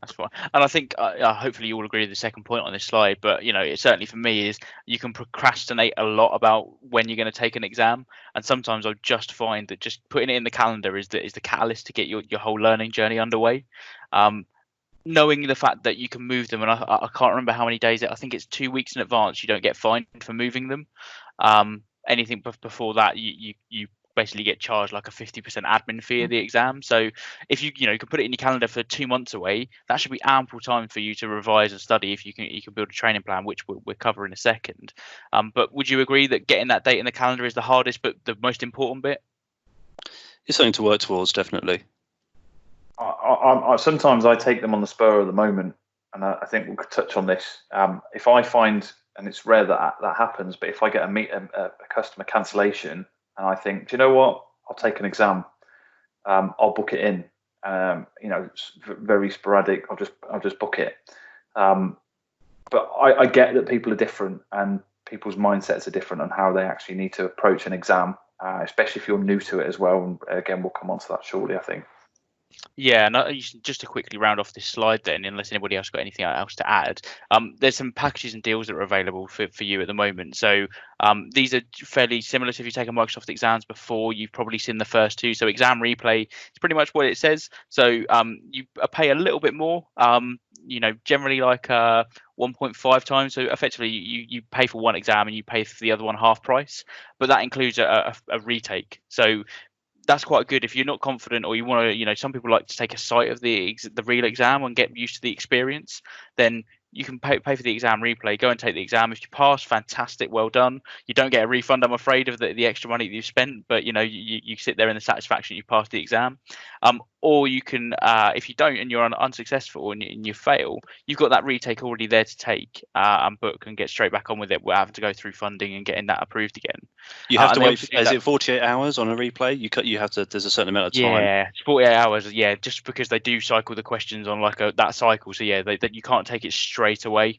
that's fine. And I think hopefully you all agree with the second point on this slide, but it certainly for me is you can procrastinate a lot about when you're going to take an exam, and sometimes I just find that just putting it in the calendar is the catalyst to get your whole learning journey underway. Knowing the fact that you can move them, and I can't remember how many days, I think it's 2 weeks in advance, you don't get fined for moving them. Anything before that, you basically get charged like a 50% admin fee of the exam. So if you can put it in your calendar for 2 months away, that should be ample time for you to revise and study. If you can build a training plan, which we'll cover in a second. But would you agree that getting that date in the calendar is the hardest but the most important bit? It's something to work towards, definitely. Sometimes I take them on the spur of the moment, and I think we could touch on this. If I find, and it's rare that happens, but if I get a customer cancellation and I think, do you know what, I'll take an exam, I'll book it in. It's very sporadic. I'll just book it. But I get that people are different and people's mindsets are different on how they actually need to approach an exam, especially if you're new to it as well. And again, we'll come on to that shortly, I think. Yeah, and just to quickly round off this slide then, unless anybody else got anything else to add, there's some packages and deals that are available for you at the moment. So these are fairly similar. So if you've taken Microsoft exams before, you've probably seen the first two. So Exam Replay is pretty much what it says. So you pay a little bit more, generally like 1.5 times. So effectively you pay for one exam and you pay for the other one half price, but that includes a retake. So that's quite good if you're not confident, or you want to, some people like to take a sight of the real exam and get used to the experience. Then you can pay for the Exam Replay, go and take the exam. If you pass, fantastic, well done. You don't get a refund, I'm afraid, of the extra money that you've spent, but you sit there in the satisfaction you passed the exam. Or you can, if you don't and you're unsuccessful and you fail, you've got that retake already there to take and book and get straight back on with it without having to go through funding and getting that approved again. You have to wait. Is it 48 hours on a replay? You have to. There's a certain amount of time. Yeah, it's 48 hours. Yeah, just because they do cycle the questions on like that cycle. So yeah, that you can't take it straight away.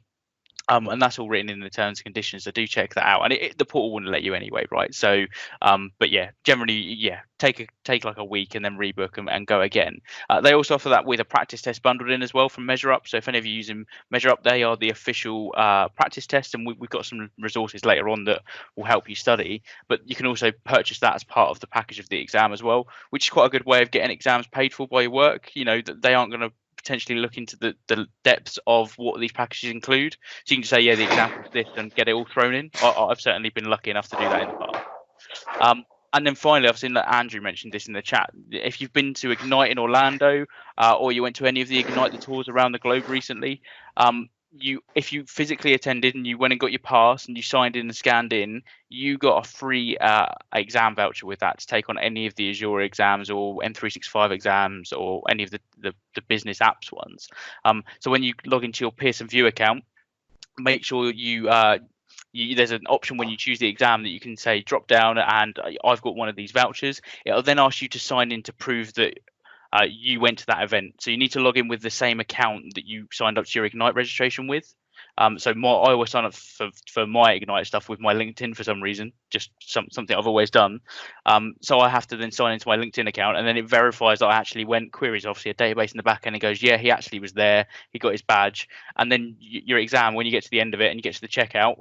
And that's all written in the terms and conditions, so do check that out. And the portal wouldn't let you anyway, right? So, but yeah, generally, take like a week and then rebook and go again. They also offer that with a practice test bundled in as well from MeasureUp. So if any of you using MeasureUp, they are the official practice test, and we've got some resources later on that will help you study. But you can also purchase that as part of the package of the exam as well, which is quite a good way of getting exams paid for by your work. They aren't going to potentially look into the depths of what these packages include. So you can just say, yeah, the example is this, and get it all thrown in. I've certainly been lucky enough to do that in the past. And then finally, I've seen that Andrew mentioned this in the chat. If you've been to Ignite in Orlando, or you went to any of the Ignite the tours around the globe recently, if you physically attended and you went and got your pass and you signed in and scanned in, you got a free exam voucher with that to take on any of the Azure exams or M365 exams or any of the business apps ones. So when you log into your Pearson View account, make sure there's an option when you choose the exam that you can say drop down and I've got one of these vouchers. It'll then ask you to sign in to prove that you went to that event. So you need to log in with the same account that you signed up to your Ignite registration with. So I always sign up for my Ignite stuff with my LinkedIn for some reason, just something I've always done. So I have to then sign into my LinkedIn account, and then it verifies that I actually went. Queries obviously a database in the back end, and it goes, yeah, he actually was there. He got his badge, and then your exam, when you get to the end of it and you get to the checkout,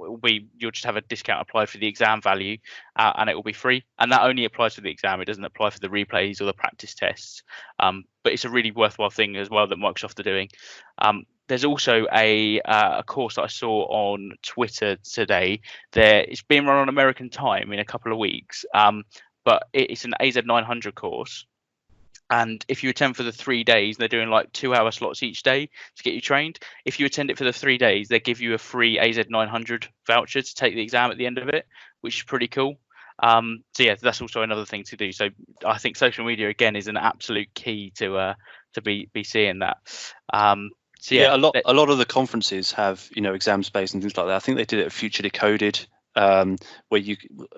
you'll just have a discount applied for the exam value, and it will be free. And that only applies for the exam. It doesn't apply for the replays or the practice tests. But it's a really worthwhile thing as well that Microsoft are doing. There's also a course that I saw on Twitter today. It's being run on American time in a couple of weeks, but it's an AZ900 course. And if you attend for the 3 days, they're doing like 2-hour slots each day to get you trained. If you attend it for the 3 days, they give you a free AZ900 voucher to take the exam at the end of it, which is pretty cool. So yeah, that's also another thing to do. So I think social media again is an absolute key to be seeing that. So yeah, a lot of the conferences have exam space and things like that. I think they did it at Future Decoded, where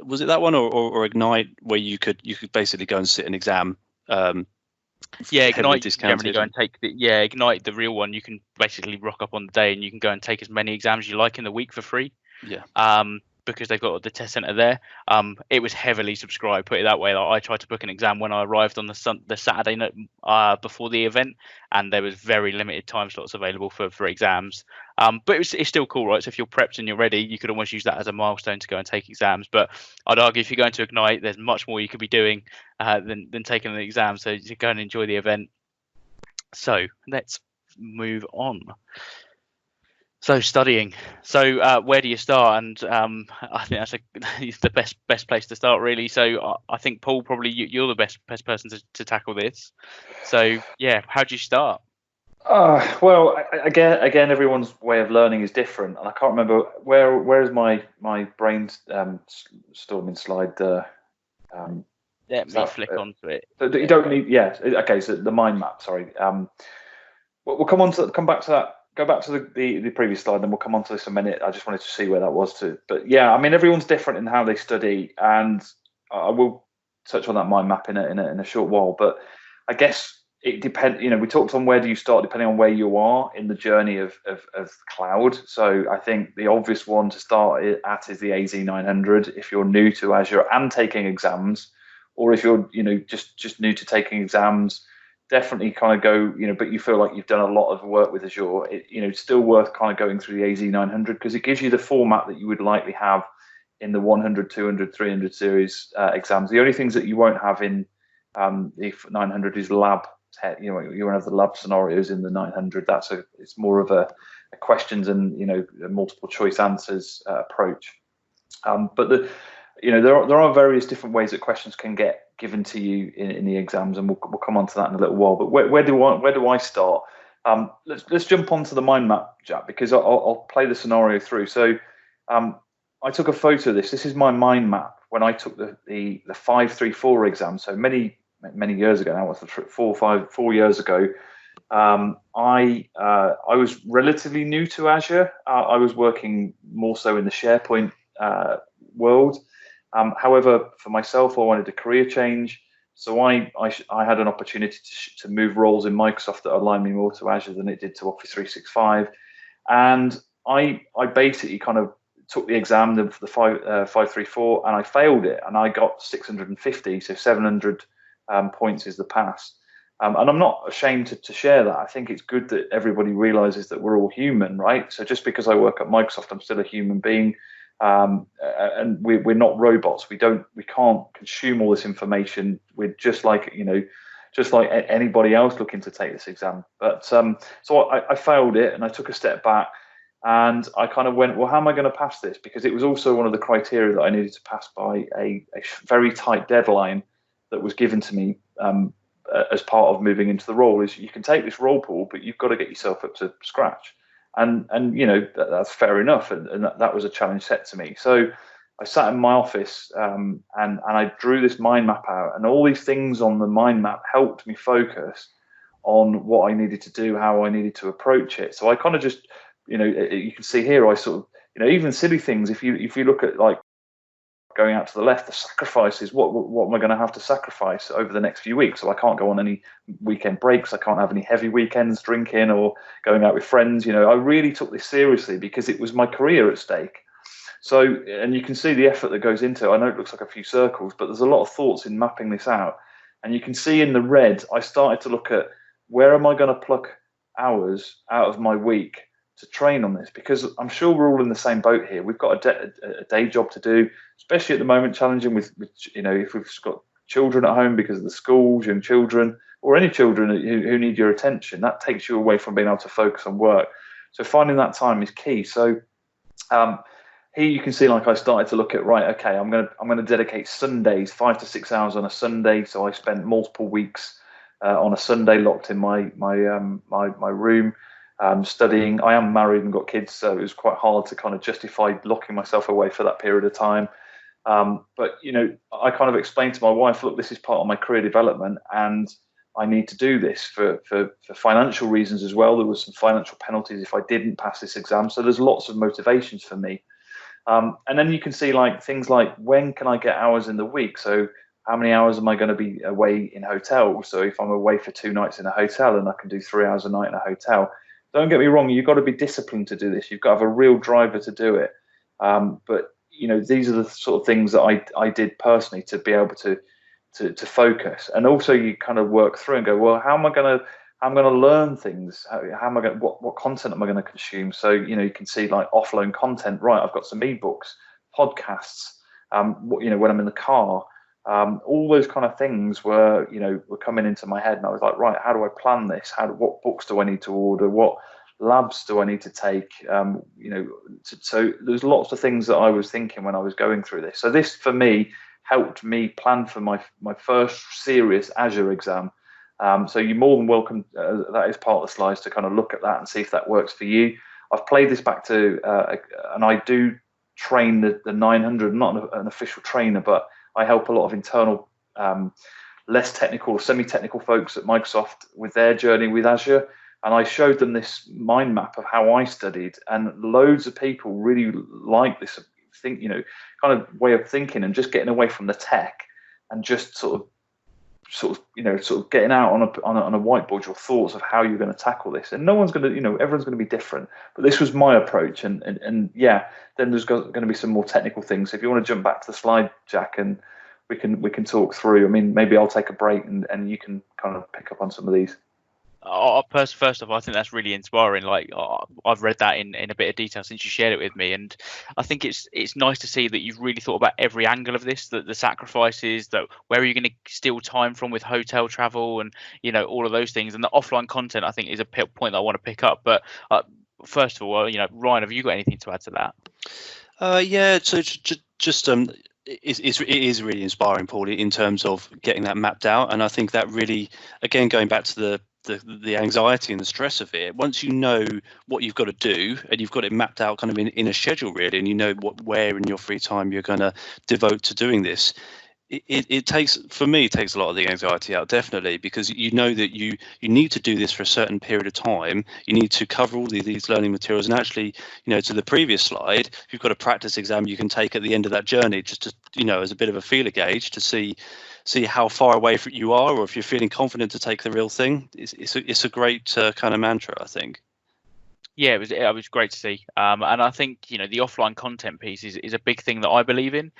was it that one or Ignite, where you could basically go and sit an exam. Yeah, Ignite, you can generally go and take Ignite, the real one, you can basically rock up on the day and you can go and take as many exams you like in the week for free. Yeah. Because they've got the test center there. It was heavily subscribed, put it that way. Like, I tried to book an exam when I arrived on the Saturday before the event, and there was very limited time slots available for exams. But it's still cool, right? So if you're prepped and you're ready, you could almost use that as a milestone to go and take exams. But I'd argue if you're going to Ignite, there's much more you could be doing than taking an exam. So you go and enjoy the event. So let's move on. So studying. So where do you start? And I think that's the best place to start, really. So I think, Paul, probably you're the best person to tackle this. So yeah, how do you start? Well, again, everyone's way of learning is different, and I can't remember where is my brainstorming slide. Let me flick onto it. So you don't need. Yeah. Okay. So the mind map. Sorry. We'll come back to that. Go back to the previous slide, then we'll come on to this in a minute. I just wanted to see where that was too. But yeah, I mean, everyone's different in how they study, and I will touch on that mind map in a short while. But I guess it depends. We talked on where do you start depending on where you are in the journey of cloud. So I think the obvious one to start at is the AZ900 if you're new to Azure and taking exams, or if you're just new to taking exams. Definitely kind of go, but you feel like you've done a lot of work with Azure. It's still worth kind of going through the AZ900 because it gives you the format that you would likely have in the 100, 200, 300 series exams. The only things that you won't have in the 900 is lab. You won't have the lab scenarios in the 900. It's more of a questions and a multiple choice answers approach. But there are various different ways that questions can get given to you in the exams, and we'll come on to that in a little while. But where do I start? Let's jump onto the mind map, Jack, because I'll play the scenario through. So I took a photo of this. This is my mind map when I took the 534 exam. So many years ago now, 4 years ago. I was relatively new to Azure. I was working more so in the SharePoint world. However, for myself, I wanted a career change, so I had an opportunity to move roles in Microsoft that aligned me more to Azure than it did to Office 365, and I basically kind of took the exam for the 534, and I failed it, and I got 650, so 700 points is the pass. And I'm not ashamed to share that. I think it's good that everybody realizes that we're all human, right? So just because I work at Microsoft, I'm still a human being. And we're not robots. We can't consume all this information. We're just like anybody else looking to take this exam. But so I failed it, and I took a step back, and I kind of went, well, how am I going to pass this? Because it was also one of the criteria that I needed to pass by a very tight deadline that was given to me as part of moving into the role. Is you can take this role, Paul, but you've got to get yourself up to scratch. And that's fair enough, and that was a challenge set to me. So I sat in my office and I drew this mind map out, and all these things on the mind map helped me focus on what I needed to do, how I needed to approach it. So I kind of just you can see here, I sort of, even silly things. If you look at like going out to the left, the sacrifices, what am I going to have to sacrifice over the next few weeks? So I can't go on any weekend breaks. I can't have any heavy weekends drinking or going out with friends. I really took this seriously because it was my career at stake. So, and you can see the effort that goes into it. I know it looks like a few circles, but there's a lot of thoughts in mapping this out. And you can see in the red, I started to look at where am I going to pluck hours out of my week to train on this, because I'm sure we're all in the same boat here. We've got a day job to do, especially at the moment, challenging with if we've got children at home because of the schools, young children, or any children who need your attention. That takes you away from being able to focus on work. So finding that time is key. So here you can see, like, I started to look at, right, okay, I'm going to dedicate Sundays, 5 to 6 hours on a Sunday. So I spent multiple weeks on a Sunday locked in my room. Studying. I am married and got kids, so it was quite hard to kind of justify locking myself away for that period of time. But I kind of explained to my wife, look, this is part of my career development, and I need to do this for financial reasons as well. There was some financial penalties if I didn't pass this exam, so there's lots of motivations for me. And then you can see like things like, when can I get hours in the week? So how many hours am I going to be away in hotels? So if I'm away for 2 nights in a hotel and I can do 3 hours a night in a hotel. Don't get me wrong, you've got to be disciplined to do this. You've got to have a real driver to do it. But these are the sort of things that I did personally to be able to focus. And also you kind of work through and go, well, how am I going to learn things? How am I going? What content am I going to consume? So you can see like offload content. Right, I've got some ebooks, podcasts. When I'm in the car. All those kind of things were coming into my head, and I was like, right, how do I plan this? What books do I need to order? What labs do I need to take? So there's lots of things that I was thinking when I was going through this. So this, for me, helped me plan for my first serious Azure exam. So you're more than welcome. That is part of the slides to kind of look at that and see if that works for you. I've played this back to, and I do train the 900. I'm not an official trainer, but I help a lot of internal, less technical, semi-technical folks at Microsoft with their journey with Azure. And I showed them this mind map of how I studied, and loads of people really like this kind of way of thinking, and just getting away from the tech and just sort of getting out on a whiteboard your thoughts of how you're going to tackle this. And no one's going to, everyone's going to be different. But this was my approach, and yeah, then there's going to be some more technical things. So if you want to jump back to the slide, Jack, and we can talk through. I mean, maybe I'll take a break and you can kind of pick up on some of these. First of all, I think that's really inspiring. Like, I've read that in a bit of detail since you shared it with me, and I think it's nice to see that you've really thought about every angle of this, that the sacrifices, that where are you going to steal time from with hotel travel, and all of those things, and the offline content, I think, is a point that I want to pick up. But first of all, Ryan, have you got anything to add to that? Yeah, so just it is really inspiring, Paul, in terms of getting that mapped out, and I think that really, again, going back to the anxiety and the stress of it, once you know what you've got to do and you've got it mapped out kind of in a schedule really, and you know where in your free time you're going to devote to doing this, it takes a lot of the anxiety out, definitely, because you know that you need to do this for a certain period of time. You need to cover all these learning materials, and actually, to the previous slide, you've got a practice exam you can take at the end of that journey, just to as a bit of a feeler gauge to see how far away you are, or if you're feeling confident to take the real thing. It's a great kind of mantra, I think. Yeah, it was great to see, and I think the offline content piece is a big thing that I believe in.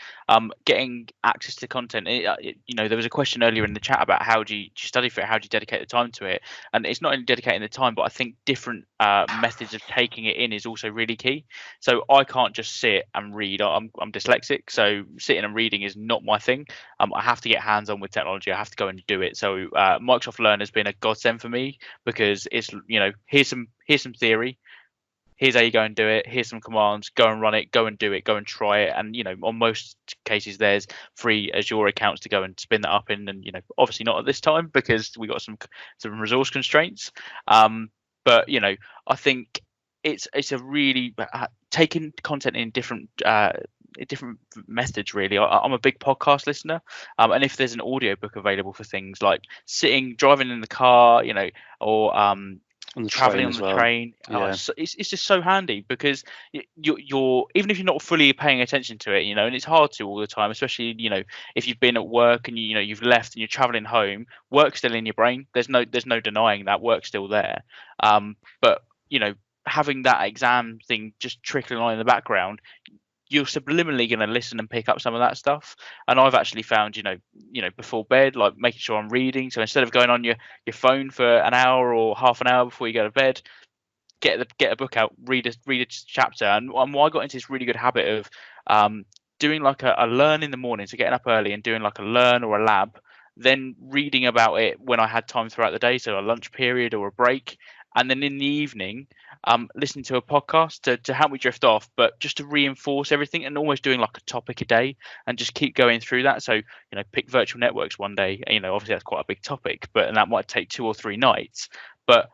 Getting access to content. There was a question earlier in the chat about how do you study for it, how do you dedicate the time to it, and it's not only dedicating the time, but I think different methods of taking it in is also really key. So I can't just sit and read. I'm dyslexic, so sitting and reading is not my thing. I have to get hands on with technology. I have to go and do it. So Microsoft Learn has been a godsend for me, because it's here's some theory. Here's how you go and do it. Here's some commands. Go and run it. Go and do it. Go and try it. And on most cases, there's free Azure accounts to go and spin that up in. And obviously not at this time because we got some resource constraints. But I think it's a really taking content in different methods. Really, I'm a big podcast listener, and if there's an audiobook available for things like driving in the car, or On the traveling train on as the well. train. Yeah. It's just so handy because you're even if you're not fully paying attention to it, and it's hard to all the time, especially if you've been at work and you've left and you're traveling home, work's still in your brain. There's no denying that work's still there. But having that exam thing just trickling on in the background, you're subliminally going to listen and pick up some of that stuff. And I've actually found, before bed, like making sure I'm reading. So instead of going on your phone for an hour or half an hour before you go to bed, get a book out, read a chapter. And I got into this really good habit of doing like a learn in the morning, so getting up early and doing like a learn or a lab, then reading about it when I had time throughout the day, so a lunch period or a break, and then in the evening, listening to a podcast to help me drift off, but just to reinforce everything, and almost doing like a topic a day and just keep going through that. So pick virtual networks one day. Obviously that's quite a big topic, and that might take 2 or 3 nights, but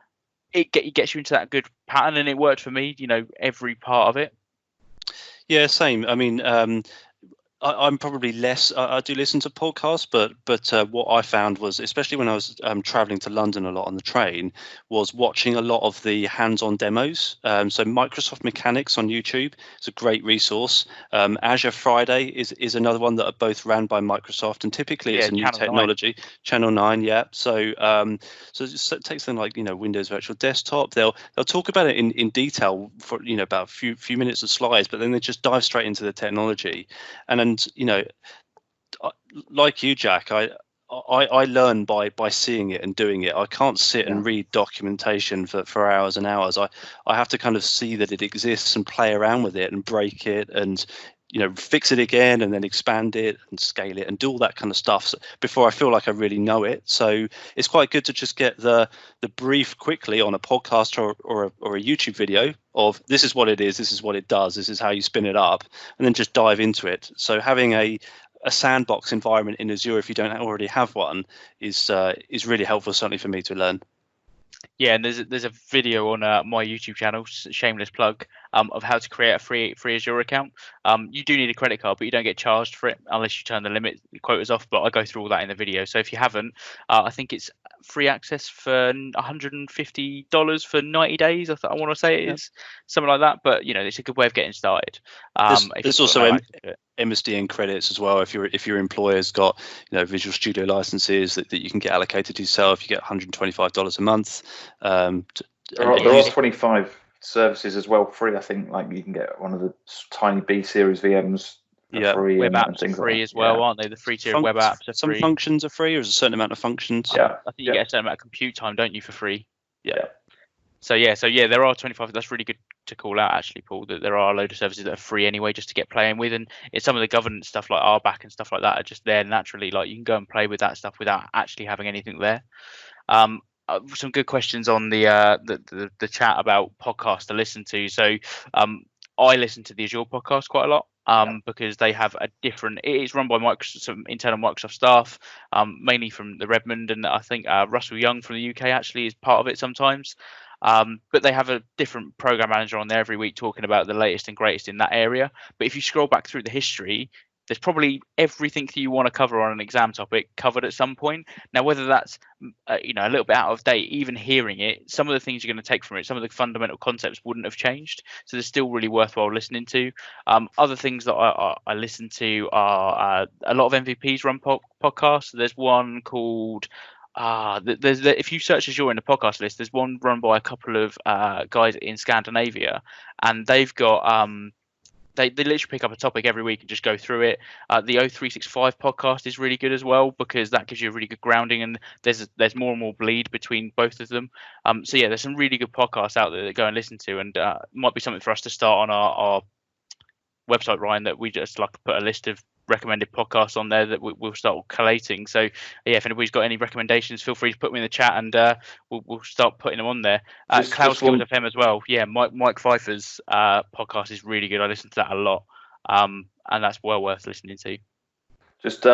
it gets you into that good pattern, and it worked for me. Every part of it. Yeah, same. I mean, I'm probably less. I do listen to podcasts, but what I found was, especially when I was traveling to London a lot on the train, was watching a lot of the hands-on demos. So Microsoft Mechanics on YouTube is a great resource. Azure Friday is another one that are both ran by Microsoft, and typically it's a new technology. Channel 9, yeah. So so it takes them like Windows Virtual Desktop. They'll talk about it in detail for about a few minutes of slides, but then they just dive straight into the technology. And like you, Jack, I learn by seeing it and doing it. I can't sit and read documentation for hours and hours. I have to kind of see that it exists and play around with it and break it and fix it again and then expand it and scale it and do all that kind of stuff before I feel like I really know it. So it's quite good to just get the brief quickly on a podcast or a YouTube video of this is what it is, this is what it does, this is how you spin it up, and then just dive into it. So having a sandbox environment in Azure, if you don't already have one, is really helpful, certainly for me to learn. Yeah, and there's a video on my YouTube channel, shameless plug, of how to create a free Azure account. You do need a credit card, but you don't get charged for it unless you turn the limit quotas off. But I go through all that in the video. So if you haven't, I think it's free access for $150 for 90 days. I want to say it is something like that. But it's a good way of getting started. There's also MSDN credits as well. If your employer's got Visual Studio licenses that you can get allocated to yourself, you get $125 a month. There are 25 services as well free. I think like you can get one of the tiny B series VMs for free. Web and apps things are free like as well, aren't they? The free tier web apps are some free. Functions are free, or there's a certain amount of functions. Yeah, I think you get a certain amount of compute time, don't you, for free? Yeah. So there are 25. That's really good to call out, actually, Paul. That there are a load of services that are free anyway, just to get playing with, and it's some of the governance stuff like RBAC and stuff like that are just there naturally. Like you can go and play with that stuff without actually having anything there. Some good questions on the chat about podcasts to listen to. So I listen to the Azure podcast quite a lot. Because they have a different. It is run by Microsoft, some internal Microsoft staff, mainly from the Redmond, and I think Russell Young from the UK actually is part of it sometimes. But they have a different program manager on there every week talking about the latest and greatest in that area. But if you scroll back through the history, there's probably everything that you want to cover on an exam topic covered at some point. Now, whether that's a little bit out of date, even hearing it, some of the things you're going to take from it, some of the fundamental concepts wouldn't have changed. So they're still really worthwhile listening to. Other things that I listen to are a lot of MVPs run podcasts. There's one called if you search Azure in the podcast list, there's one run by a couple of guys in Scandinavia, and they've got they literally pick up a topic every week and just go through it. The O365 podcast is really good as well, because that gives you a really good grounding, and there's more and more bleed between both of them. So yeah, there's some really good podcasts out there that go and listen to, and might be something for us to start on our website, Ryan, that we just like to put a list of recommended podcasts on there that we'll start collating. So yeah, if anybody's got any recommendations, feel free to put them in the chat, and we'll start putting them on there. Cloud Skills FM as well. Yeah, Mike Pfeiffer's podcast is really good. I listen to that a lot, and that's well worth listening to. Just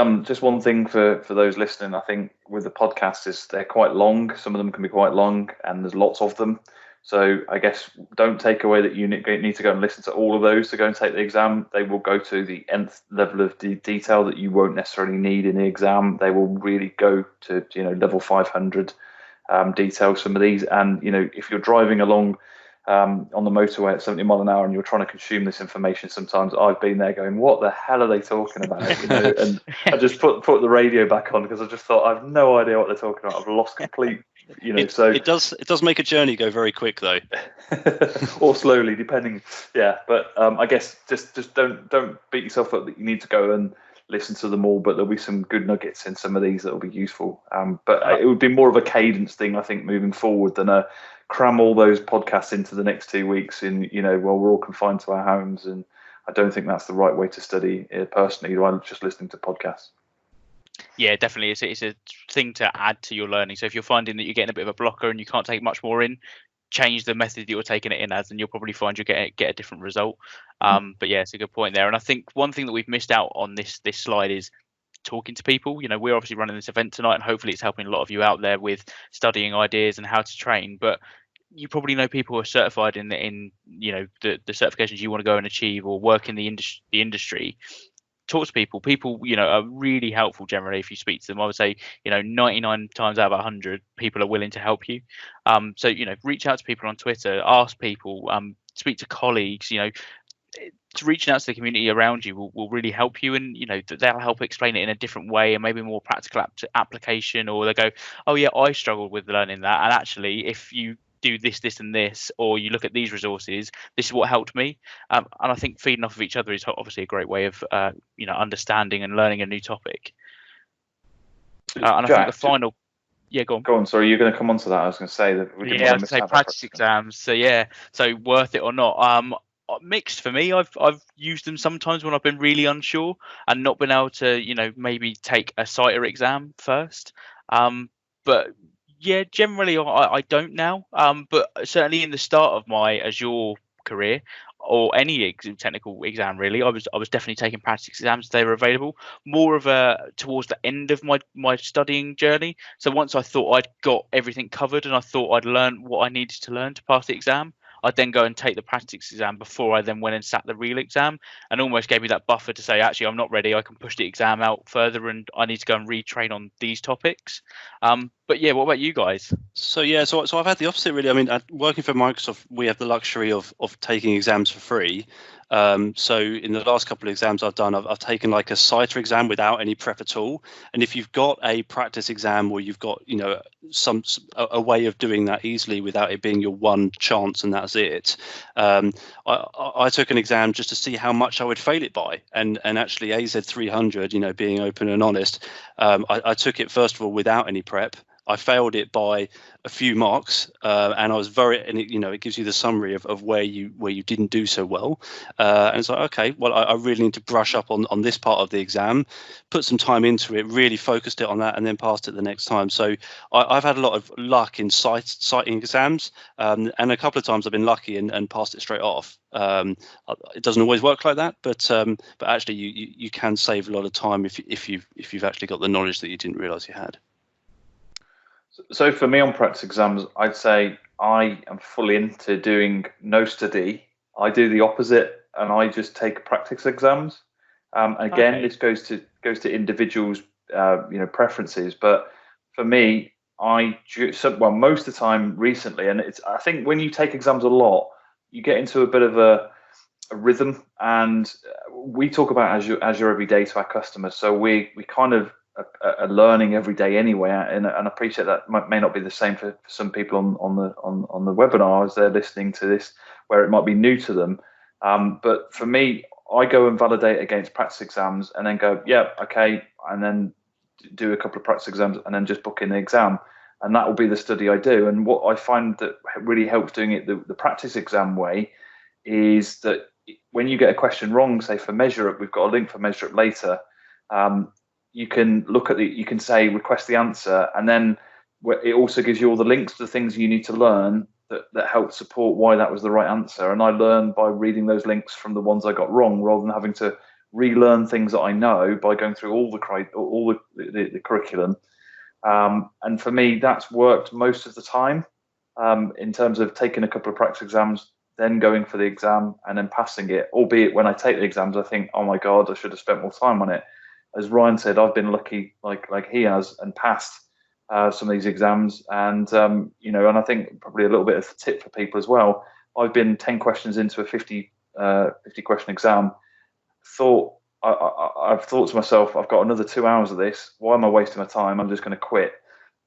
one thing for those listening, I think with the podcasts is they're quite long. Some of them can be quite long, and there's lots of them. So I guess don't take away that you need to go and listen to all of those to go and take the exam. They will go to the nth level of detail that you won't necessarily need in the exam. They will really go to level 500 detail some of these. And if you're driving along on the motorway at 70 mile an hour and you're trying to consume this information, sometimes I've been there going, what the hell are they talking about? And I just put the radio back on because I just thought, I've no idea what they're talking about. I've lost complete, so it does make a journey go very quick though. Or slowly, depending. Yeah, but I guess just don't beat yourself up that you need to go and listen to them all, but there'll be some good nuggets in some of these that will be useful. But it would be more of a cadence thing, I think, moving forward than a cram all those podcasts into the next 2 weeks while we're all confined to our homes. And I don't think that's the right way to study personally. I'm just listening to podcasts. Yeah, definitely. It's a thing to add to your learning. So if you're finding that you're getting a bit of a blocker and you can't take much more in, change the method that you're taking it in as, and you'll probably find you'll get a different result. But yeah, it's a good point there. And I think one thing that we've missed out on this slide is talking to people. We're obviously running this event tonight, and hopefully it's helping a lot of you out there with studying ideas and how to train. But you probably know people who are certified in the certifications you want to go and achieve, or work in the industry. Talk to people. People, are really helpful generally if you speak to them. I would say, 99 times out of 100, people are willing to help you. So, reach out to people on Twitter, ask people, speak to colleagues, reaching out to the community around you will really help you. And, they'll help explain it in a different way and maybe more practical application, or they go, oh yeah, I struggled with learning that. And actually, if you do this and this, or you look at these resources, this is what helped me. And I think feeding off of each other is obviously a great way of understanding and learning a new topic. And Jack, I think the final go on. Sorry, you're going to come on to that. I was going to say that I'd say practice exams. So worth it or not. Mixed for me. I've used them sometimes when I've been really unsure and not been able to maybe take a CITR exam first. But yeah, generally I don't now. But certainly in the start of my Azure career, or any technical exam really, I was definitely taking practice exams. They were available more of towards the end of my studying journey. So once I thought I'd got everything covered and I thought I'd learned what I needed to learn to pass the exam, I'd then go and take the practice exam before I then went and sat the real exam, and almost gave me that buffer to say, actually, I'm not ready. I can push the exam out further, and I need to go and retrain on these topics. But yeah, what about you guys? So I've had the opposite really. I mean, working for Microsoft, we have the luxury of taking exams for free. So in the last couple of exams I've done, I've taken like a CITR exam without any prep at all. And if you've got a practice exam, or you've got a way of doing that easily without it being your one chance and that's it, I took an exam just to see how much I would fail it by. And actually AZ 300, being open and honest, I took it first of all without any prep. I failed it by a few marks, and I was it gives you the summary of where you didn't do so well, and it's like, okay, well, I really need to brush up on this part of the exam, put some time into it, really focused it on that, and then passed it the next time. So I've had a lot of luck in citing exams, and a couple of times I've been lucky and passed it straight off. It doesn't always work like that, but actually you can save a lot of time if you've actually got the knowledge that you didn't realise you had. So for me on practice exams, I'd say I am fully into doing no study. I do the opposite, and I just take practice exams. Again, okay. This goes to individuals' preferences. But for me, most of the time recently, and I think when you take exams a lot, you get into a bit of a rhythm. And we talk about Azure every day to our customers, so we kind of are learning every day anyway, and I appreciate that may not be the same for some people on the webinar as they're listening to this, where it might be new to them. But for me, I go and validate against practice exams, and then go, yeah, okay, and then do a couple of practice exams, and then just book in the exam, and that will be the study I do. And what I find that really helps doing it the practice exam way is that when you get a question wrong, say for Measure Up, we've got a link for Measure Up later. You can look at you can say request the answer, and then it also gives you all the links to the things you need to learn that help support why that was the right answer. And I learn by reading those links from the ones I got wrong, rather than having to relearn things that I know by going through all the curriculum. And for me, that's worked most of the time in terms of taking a couple of practice exams, then going for the exam and then passing it. Albeit when I take the exams, I think, oh my God, I should have spent more time on it. As Ryan said, I've been lucky like he has and passed some of these exams, and and I think probably a little bit of a tip for people as well. I've been 10 questions into a 50 question exam. I've thought to myself, I've got another 2 hours of this. Why am I wasting my time? I'm just going to quit.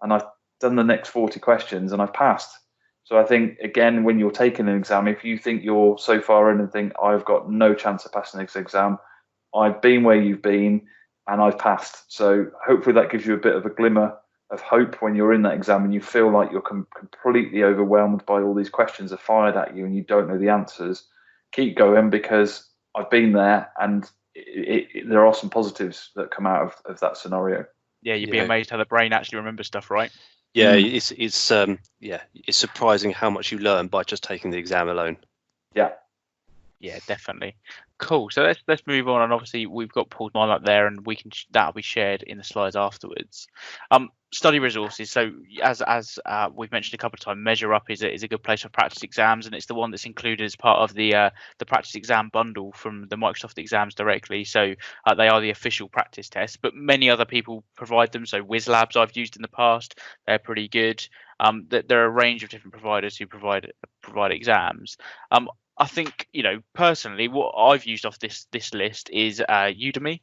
And I've done the next 40 questions and I've passed. So I think, again, when you're taking an exam, if you think you're so far in and think, I've got no chance of passing this exam, I've been where you've been and I've passed. So hopefully that gives you a bit of a glimmer of hope when you're in that exam and you feel like you're completely overwhelmed by all these questions are fired at you and you don't know the answers. Keep going, because I've been there, and there are some positives that come out of that scenario. Yeah, you'd be amazed how the brain actually remembers stuff, right? Yeah, it's surprising how much you learn by just taking the exam alone. Yeah, definitely. Cool. So let's move on, and obviously we've got Paul's mind up there, and that'll be shared in the slides afterwards. Study resources. So as we've mentioned a couple of times, Measure Up is a good place for practice exams, and it's the one that's included as part of the practice exam bundle from the Microsoft exams directly. So they are the official practice tests, but many other people provide them. So WizLabs I've used in the past, they're pretty good. There are a range of different providers who provide exams. I think, personally, what I've used off this list is Udemy,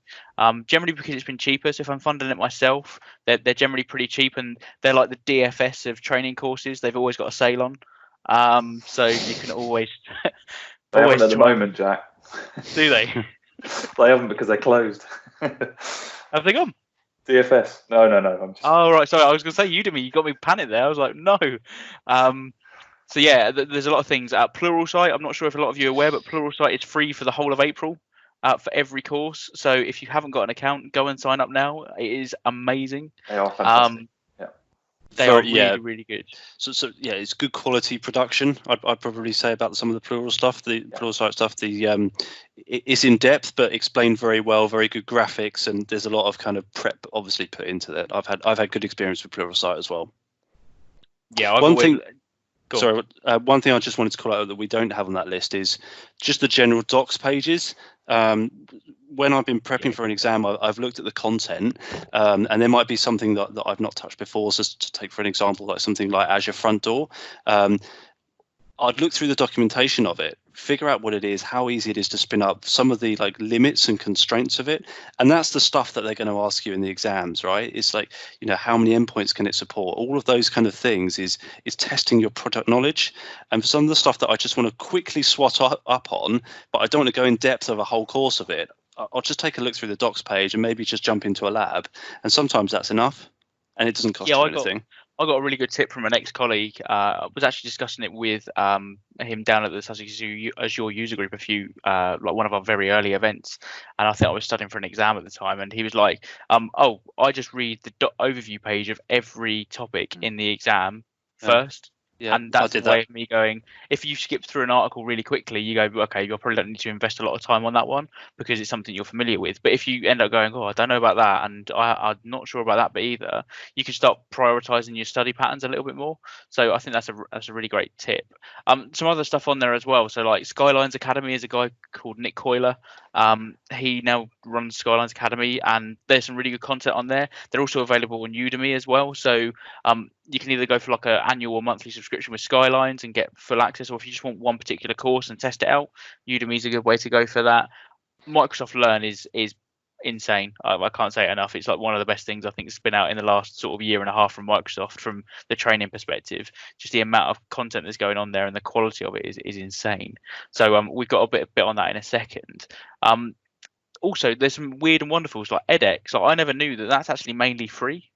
generally because it's been cheaper. So if I'm funding it myself, they're generally pretty cheap, and they're like the DFS of training courses. They've always got a sale on, so you can always. They haven't at the moment, Jack. Do they? They haven't, because they're closed. Have they gone? DFS? No. I'm just... Oh right, sorry. I was going to say Udemy. You got me panicked there. I was like, no. So yeah, there's a lot of things. Pluralsight, I'm not sure if a lot of you are aware, but Pluralsight is free for the whole of April for every course. So if you haven't got an account, go and sign up now. It is amazing. They are fantastic. They are really, really good. So yeah, it's good quality production. I'd probably say about some of the Plural stuff, the Pluralsight stuff. It's in depth, but explained very well. Very good graphics, and there's a lot of kind of prep obviously put into that. I've had good experience with Pluralsight as well. Yeah, one thing I just wanted to call out that we don't have on that list is just the general docs pages. When I've been prepping for an exam, I've looked at the content, and there might be something that I've not touched before. So to take for an example, like something like Azure Front Door, I'd look through the documentation of it, figure out what it is, how easy it is to spin up, some of the limits and constraints of it. And that's the stuff that they're going to ask you in the exams, right? It's like, how many endpoints can it support? All of those kind of things is testing your product knowledge. And for some of the stuff that I just want to quickly swat up on, but I don't want to go in depth of a whole course of it, I'll just take a look through the docs page and maybe just jump into a lab. And sometimes that's enough, and it doesn't cost you anything. I got a really good tip from an ex-colleague. I was actually discussing it with him down at the Sussex Azure user group one of our very early events, and I think I was studying for an exam at the time, and he was like, I just read the overview page of every topic in the exam first. Yeah, and that's the way of me going, if you skip through an article really quickly, you go, okay, you probably don't need to invest a lot of time on that one because it's something you're familiar with. But if you end up going, I don't know about that, and I'm not sure about that bit either, you can start prioritizing your study patterns a little bit more. So I think that's a really great tip. Some other stuff on there as well. So like Skylines Academy is a guy called Nick Coyler. He now runs Skylines Academy, and there's some really good content on there. They're also available on Udemy as well. So you can either go for like an annual or monthly subscription with Skylines and get full access, or if you just want one particular course and test it out, Udemy is a good way to go for that. Microsoft Learn is insane. I can't say it enough. It's like one of the best things I think that's been out in the last sort of year and a half from Microsoft from the training perspective. Just the amount of content that's going on there and the quality of it is insane. So we've got a bit on that in a second. Also, there's some weird and wonderfuls like edX. Like, I never knew that's actually mainly free.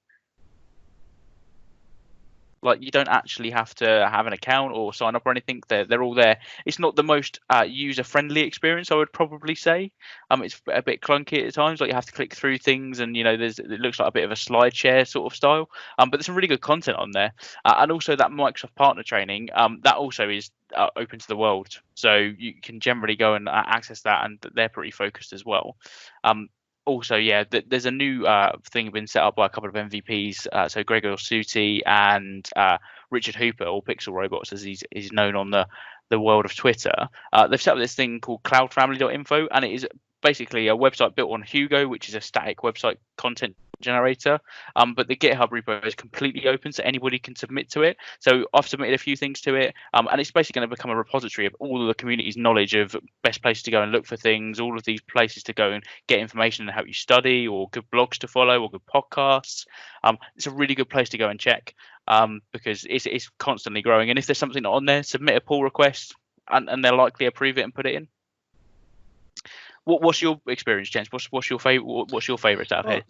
Like, you don't actually have to have an account or sign up or anything. They're all there. It's not the most user-friendly experience, I would probably say. It's a bit clunky at times. Like, you have to click through things, and it looks like a bit of a slide share sort of style. But there's some really good content on there, and also that Microsoft partner training. That also is open to the world, so you can generally go and access that, and they're pretty focused as well. Also, there's a new thing been set up by a couple of MVPs. So Gregor Suti and Richard Hooper, or Pixel Robots as he's known on the world of Twitter. They've set up this thing called cloudfamily.info, and it is basically a website built on Hugo, which is a static website content generator, but the GitHub repo is completely open, so anybody can submit to it. So I've submitted a few things to it, and it's basically going to become a repository of all of the community's knowledge of best places to go and look for things, all of these places to go and get information and help you study, or good blogs to follow, or good podcasts. It's a really good place to go and check, because it's constantly growing. And if there's something not on there, submit a pull request, and they'll likely approve it and put it in. What's your experience, James? What's your favorite? What's your favourite out of here?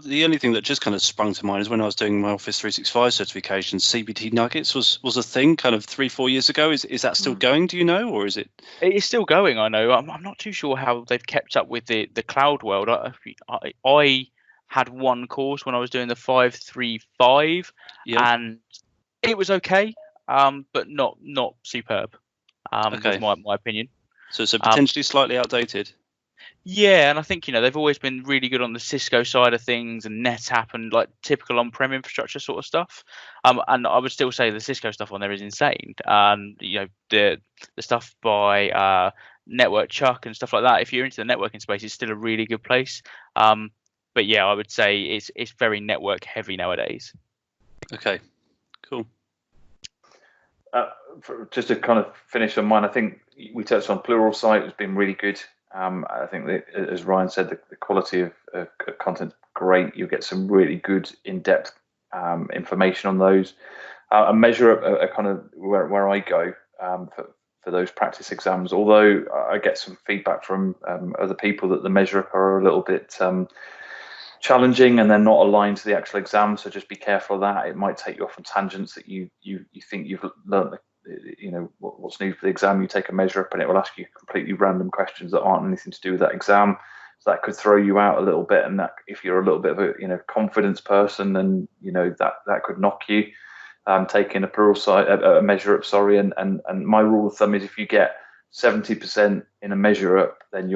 The only thing that just kind of sprung to mind is when I was doing my Office 365 certification, CBT Nuggets was a thing kind of 3-4 years ago. Is that still going? Do you know, or is it? It is still going. I know. I'm not too sure how they've kept up with the cloud world. I had one course when I was doing the 535, and it was okay, but not superb. Okay. Was my opinion. So potentially slightly outdated. Yeah, and I think they've always been really good on the Cisco side of things and NetApp and like typical on-prem infrastructure sort of stuff. And I would still say the Cisco stuff on there is insane. The stuff by Network Chuck and stuff like that. If you're into the networking space, it's still a really good place. But yeah, I would say it's very network heavy nowadays. Okay, cool. Just to kind of finish on mine, I think we touched on Pluralsight has been really good. I think that, as Ryan said, the quality of content is great. You'll get some really good in-depth information on those. A measure a kind of where I go for those practice exams, although I get some feedback from other people that the measure up are a little bit challenging and they're not aligned to the actual exam, so just be careful of that. It might take you off on tangents that you think you've learned what's needed for the exam. You take a measure up and it will ask you completely random questions that aren't anything to do with that exam, so that could throw you out a little bit, and that if you're a little bit of a confidence person, then that could knock you. Taking a measure up, and my rule of thumb is if you get 70% in a measure up, then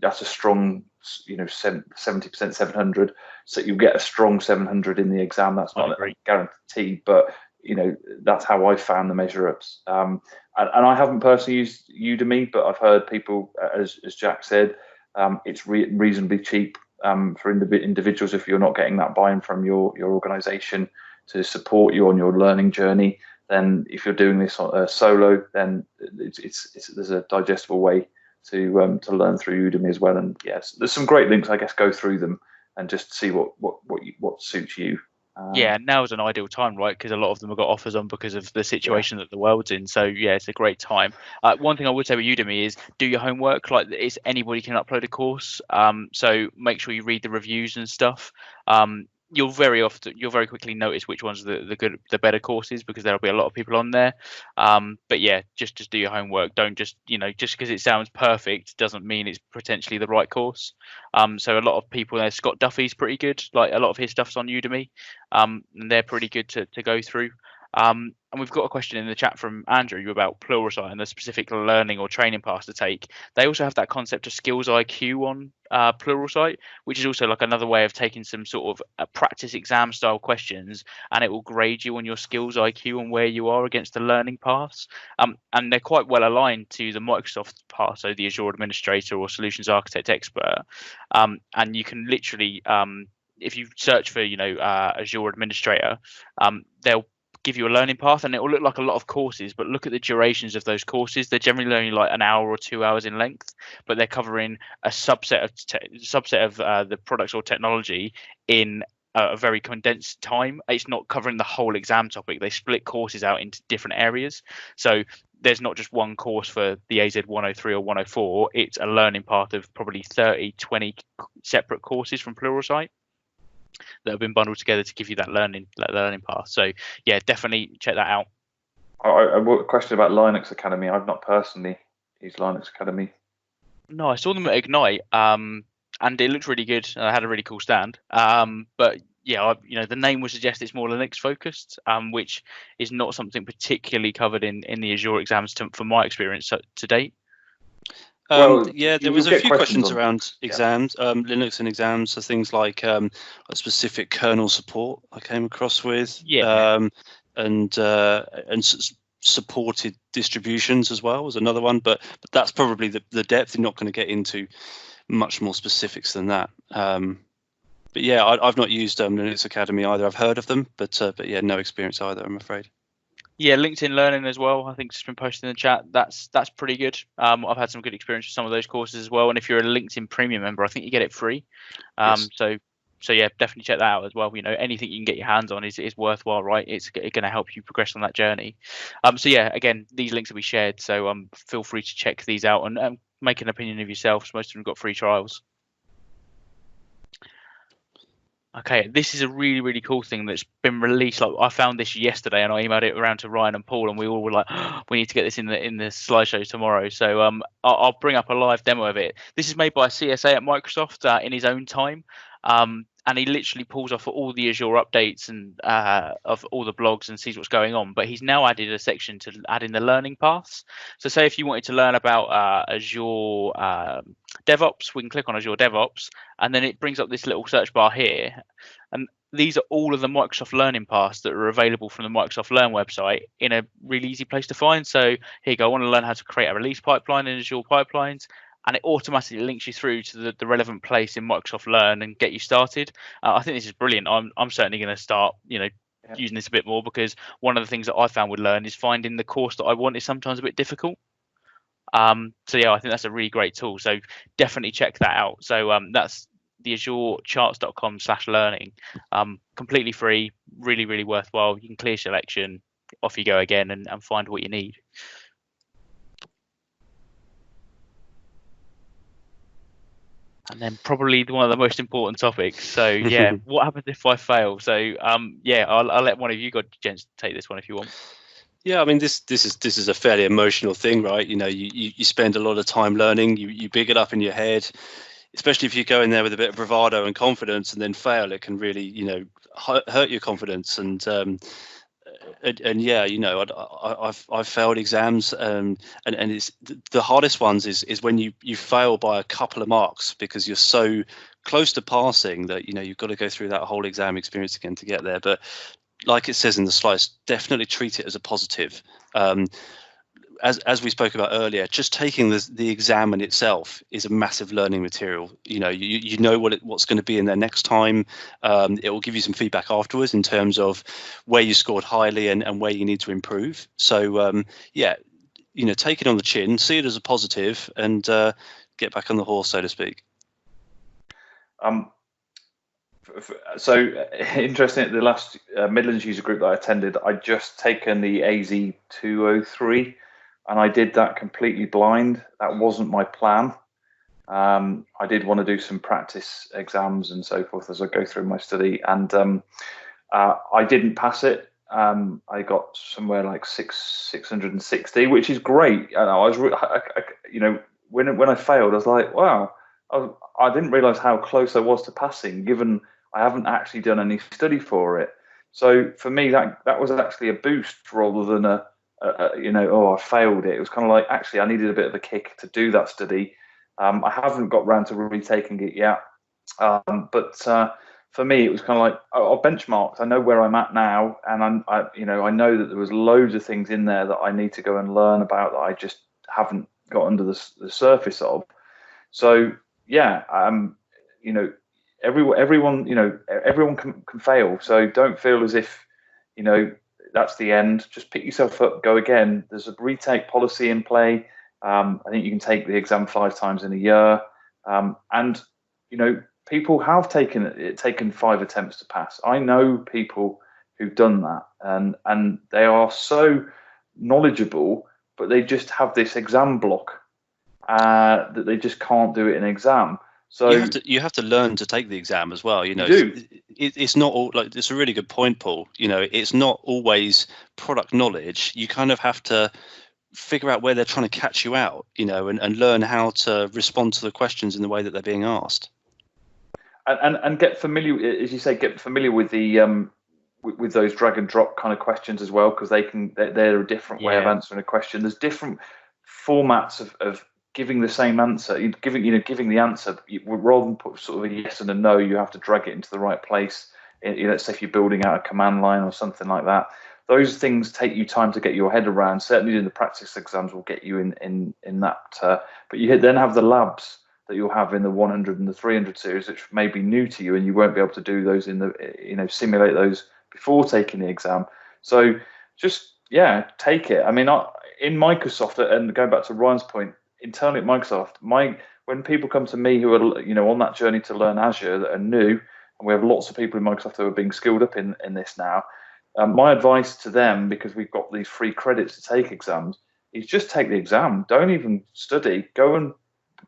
that's a strong 70% 700, so you get a strong 700 in the exam. That's not a guarantee, but that's how I found the measure ups. And I haven't personally used Udemy, but I've heard people, as Jack said, it's reasonably cheap for individuals if you're not getting that buy-in from your organization to support you on your learning journey. Then if you're doing this solo, then there's a digestible way to learn through Udemy as well. And yes, there's some great links. I guess go through them and just see what suits you. Yeah, now is an ideal time, right? Because a lot of them have got offers on because of the situation that the world's in. So yeah, it's a great time. One thing I would say with Udemy is do your homework. Like, it's anybody can upload a course. So make sure you read the reviews and stuff. You'll very quickly notice which ones are the better courses, because there'll be a lot of people on there. But yeah, just do your homework. Don't just because it sounds perfect doesn't mean it's potentially the right course. So a lot of people there, Scott Duffy's pretty good. Like, a lot of his stuff's on Udemy, and they're pretty good to go through. And we've got a question in the chat from Andrew about Pluralsight and the specific learning or training paths to take. They also have that concept of skills IQ on Pluralsight, which is also like another way of taking some sort of practice exam style questions, and it will grade you on your skills IQ and where you are against the learning paths. And they're quite well aligned to the Microsoft path, so the Azure Administrator or Solutions Architect Expert. And you can literally, if you search for Azure Administrator, they'll give you a learning path, and it will look like a lot of courses, but look at the durations of those courses. They're generally only like an hour or 2 hours in length, but they're covering a subset of the products or technology in a very condensed time. It's not covering the whole exam topic. They split courses out into different areas, so there's not just one course for the AZ 103 or 104. It's a learning path of probably 20 separate courses from Pluralsight that have been bundled together to give you that learning path. So yeah, definitely check that out. I a question about Linux Academy. I've not personally used Linux Academy. No, I saw them at Ignite, and it looked really good. I had a really cool stand. But yeah, the name would suggest it's more Linux focused, which is not something particularly covered in the Azure exams for my experience to date. There was a few questions around exams, Linux and exams, so things like a specific kernel support I came across with, and supported distributions as well was another one, but that's probably the depth. You're not going to get into much more specifics than that. yeah, I've not used Linux Academy either. I've heard of them, but yeah, no experience either, I'm afraid. Yeah, LinkedIn Learning as well. I think it's been posted in the chat. That's pretty good. I've had some good experience with some of those courses as well. And if you're a LinkedIn Premium member, I think you get it free. Yes. So yeah, definitely check that out as well. You know, anything you can get your hands on is worthwhile, right? It's going to help you progress on that journey. So yeah, again, these links will be shared. So feel free to check these out and make an opinion of yourself. Most of them got free trials. Okay, this is a really, really cool thing that's been released. Like, I found this yesterday and I emailed it around to Ryan and Paul, and we all were like, oh, we need to get this in the slideshow tomorrow. So I'll bring up a live demo of it. This is made by a CSA at Microsoft in his own time. And he literally pulls off all the Azure updates and of all the blogs and sees what's going on. But he's now added a section to add in the learning paths. So say if you wanted to learn about Azure DevOps, we can click on Azure DevOps, and then it brings up this little search bar here. And these are all of the Microsoft learning paths that are available from the Microsoft Learn website in a really easy place to find. So here you go. I want to learn how to create a release pipeline in Azure Pipelines. And it automatically links you through to the relevant place in Microsoft Learn and get you started. I think this is brilliant. I'm certainly going to start, using this a bit more, because one of the things that I found with Learn is finding the course that I want is sometimes a bit difficult. So yeah, I think that's a really great tool. So definitely check that out. So that's the azurcharts.com/learning. Completely free, really, really worthwhile. You can clear selection, off you go again, and find what you need. And then probably one of the most important topics. So yeah, what happens if I fail? So yeah, I'll let one of you gents take this one if you want. Yeah, I mean, this is a fairly emotional thing, right? You spend a lot of time learning. You big it up in your head, especially if you go in there with a bit of bravado and confidence and then fail. It can really hurt your confidence. And yeah, I've failed exams, and it's the hardest ones is when you fail by a couple of marks because you're so close to passing that you've got to go through that whole exam experience again to get there. But like it says in the slides, definitely treat it as a positive. As we spoke about earlier, just taking the exam in itself is a massive learning material. You know what's going to be in there next time. It will give you some feedback afterwards in terms of where you scored highly and where you need to improve. So yeah, take it on the chin, see it as a positive, and get back on the horse, so to speak. So interesting, at the last Midlands user group that I attended, I'd just taken the AZ 203. And I did that completely blind. That wasn't my plan. I did want to do some practice exams and so forth as I go through my study, and I didn't pass it. I got somewhere like 660, which is great. And I was, when I failed, I was like, wow, I didn't realise how close I was to passing, given I haven't actually done any study for it. So for me, that was actually a boost rather than I failed it. It was kind of like, actually, I needed a bit of a kick to do that study. I haven't got round to retaking it yet. But for me, it was kind of like, I benchmarked. I know where I'm at now. And I know that there was loads of things in there that I need to go and learn about that I just haven't got under the surface of. So yeah, everyone can fail. So don't feel as if, that's the end. Just pick yourself up, go again. There's a retake policy in play. I think you can take the exam 5 times in a year. And people have taken 5 attempts to pass. I know people who've done that, and they are so knowledgeable, but they just have this exam block that they just can't do it in exam. So you have to learn to take the exam as well. You do. It's not all, like, it's a really good point, Paul. It's not always product knowledge. You kind of have to figure out where they're trying to catch you out, and learn how to respond to the questions in the way that they're being asked. And get familiar, as you say, with the with those drag and drop kind of questions as well, because they're a different way of answering a question. There's different formats of giving the same answer, giving the answer, rather than put sort of a yes and a no, you have to drag it into the right place. Let's say if you're building out a command line or something like that. Those things take you time to get your head around. Certainly in the practice exams will get you in that. But you then have the labs. that you'll have in the 100 and the 300 series, which may be new to you, and you won't be able to do those in the, simulate those before taking the exam. So just, take it. I mean, in Microsoft, and going back to Ryan's point, internally at Microsoft, when people come to me who are, on that journey to learn Azure that are new, and we have lots of people in Microsoft who are being skilled up in this now, my advice to them, because we've got these free credits to take exams, is just take the exam. Don't even study. Go and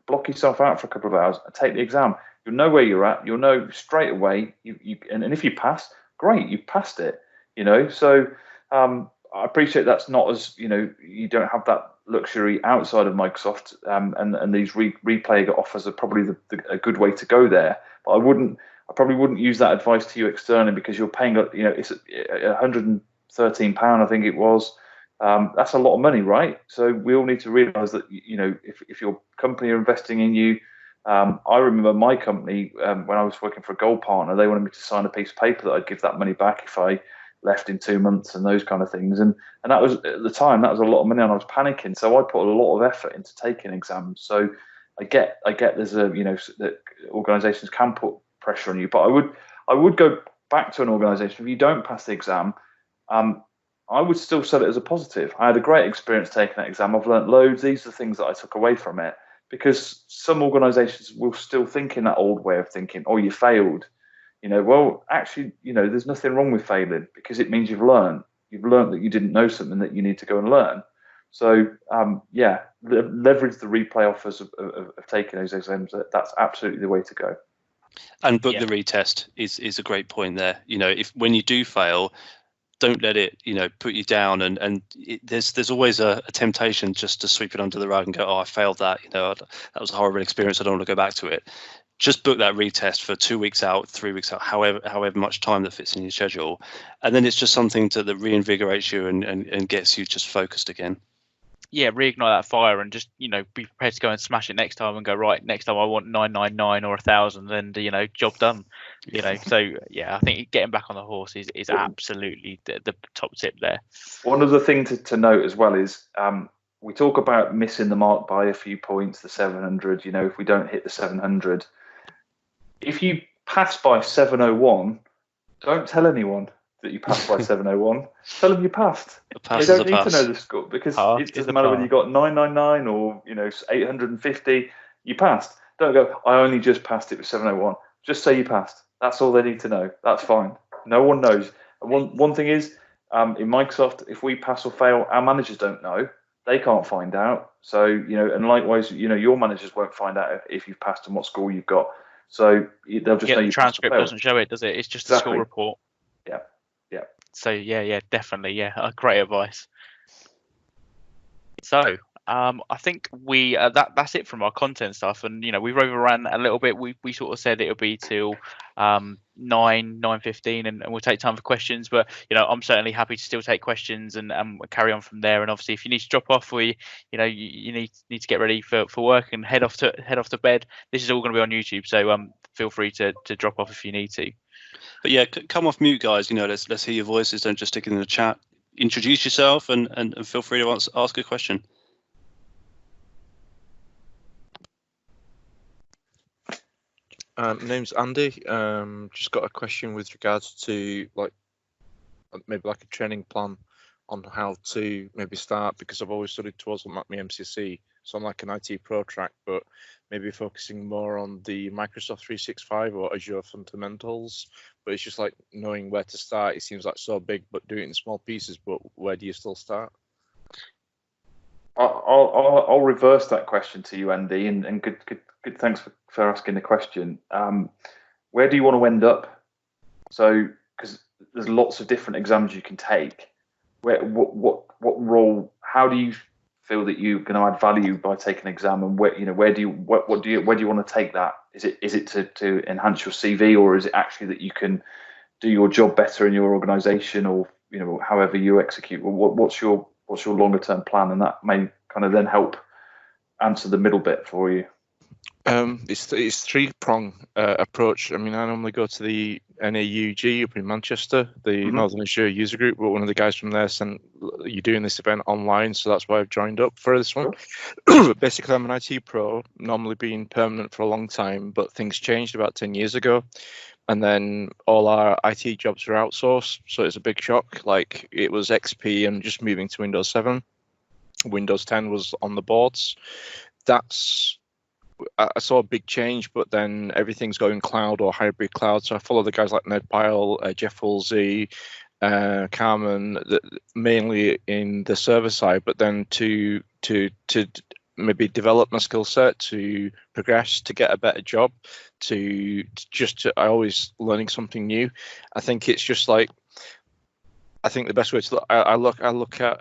block yourself out for a couple of hours and take the exam. You'll know where you're at. You'll know straight away. And if you pass, great, you passed it. So I appreciate that's not as, you don't have that luxury outside of Microsoft, and these replay offers are probably a good way to go there. But I probably wouldn't use that advice to you externally, because you're paying, it's £113, I think it was. That's a lot of money, right? So we all need to realise that, if your company are investing in you, I remember my company, when I was working for a gold partner, they wanted me to sign a piece of paper that I'd give that money back if I left in 2 months and those kind of things. And that was, at the time, that was a lot of money, and I was panicking. So I put a lot of effort into taking exams. So I get there's that organisations can put pressure on you, but I would go back to an organisation. If you don't pass the exam, I would still sell it as a positive. I had a great experience taking that exam. I've learnt loads. These are the things that I took away from it, because some organisations will still think in that old way of thinking, oh, you failed. Well, actually, there's nothing wrong with failing, because it means you've learned. You've learned that you didn't know something that you need to go and learn. So, leverage the replay offers of taking those exams. That's absolutely the way to go. And book the retest is a great point there. If when you do fail, don't let it, put you down. And there's always a temptation just to sweep it under the rug and go, oh, I failed that. That was a horrible experience. I don't want to go back to it. Just book that retest for 2 weeks out, 3 weeks out, however much time that fits in your schedule. And then it's just something that reinvigorates you and gets you just focused again. Yeah, reignite that fire, and just, be prepared to go and smash it next time, and go, right, next time I want 999 or 1,000, and job done. So yeah, I think getting back on the horse is absolutely the top tip there. One other thing to note as well is, we talk about missing the mark by a few points, the 700. If we don't hit the 700, if you pass by 701, don't tell anyone that you passed by 701. Tell them you passed. They don't need to know the score, because it doesn't matter whether you got 999 or 850. You passed. Don't go, I only just passed it with 701. Just say you passed. That's all they need to know. That's fine. No one knows. And one thing is, in Microsoft, if we pass or fail, our managers don't know. They can't find out. So, and likewise, your managers won't find out if you've passed and what score you've got. So they'll just know you. The transcript doesn't show it, does it? It's just a score report. Yeah. So yeah, definitely, yeah, great advice. So I think we that's it from our content stuff, and we've overran a little bit. We sort of said it would be till 9:15, and we'll take time for questions. But I'm certainly happy to still take questions and carry on from there. And obviously, if you need to drop off, or you need to get ready for work and head off to bed, this is all going to be on YouTube. So feel free to drop off if you need to. But yeah, come off mute, guys. Let's hear your voices. Don't just stick it in the chat. Introduce yourself and feel free to ask a question. My name's Andy. Just got a question with regards to maybe a training plan on how to maybe start, because I've always studied towards my MCC, so I'm like an IT pro track, but maybe focusing more on the Microsoft 365 or Azure fundamentals. But it's just knowing where to start. It seems so big, but do it in small pieces. But where do you still start? I'll reverse that question to you, Andy, and good. Thanks for asking the question. Where do you want to end up? So, because there's lots of different exams you can take. What role? How do you feel that you're going to add value by taking an exam, and where do you want to take that? Is it to enhance your CV, or is it actually that you can do your job better in your organisation, or however you execute? What's your longer term plan, and that may kind of then help answer the middle bit for you. It's three-prong approach. I mean, I normally go to the NAUG up in Manchester, the Northern Azure user group, but one of the guys from there said, you're doing this event online, so that's why I've joined up for this one. Basically, I'm an IT pro, normally been permanent for a long time, but things changed about 10 years ago. And then all our IT jobs were outsourced, so it's a big shock. Like, it was XP and just moving to Windows 7. Windows 10 was on the boards. I saw a big change, but then everything's going cloud or hybrid cloud. So I follow the guys like Ned Pyle, Jeff Woolsey, Carmen, mainly in the server side, but then to maybe develop my skill set, to progress, to get a better job, I always learning something new. I think it's just like, I think the best way to look, I look at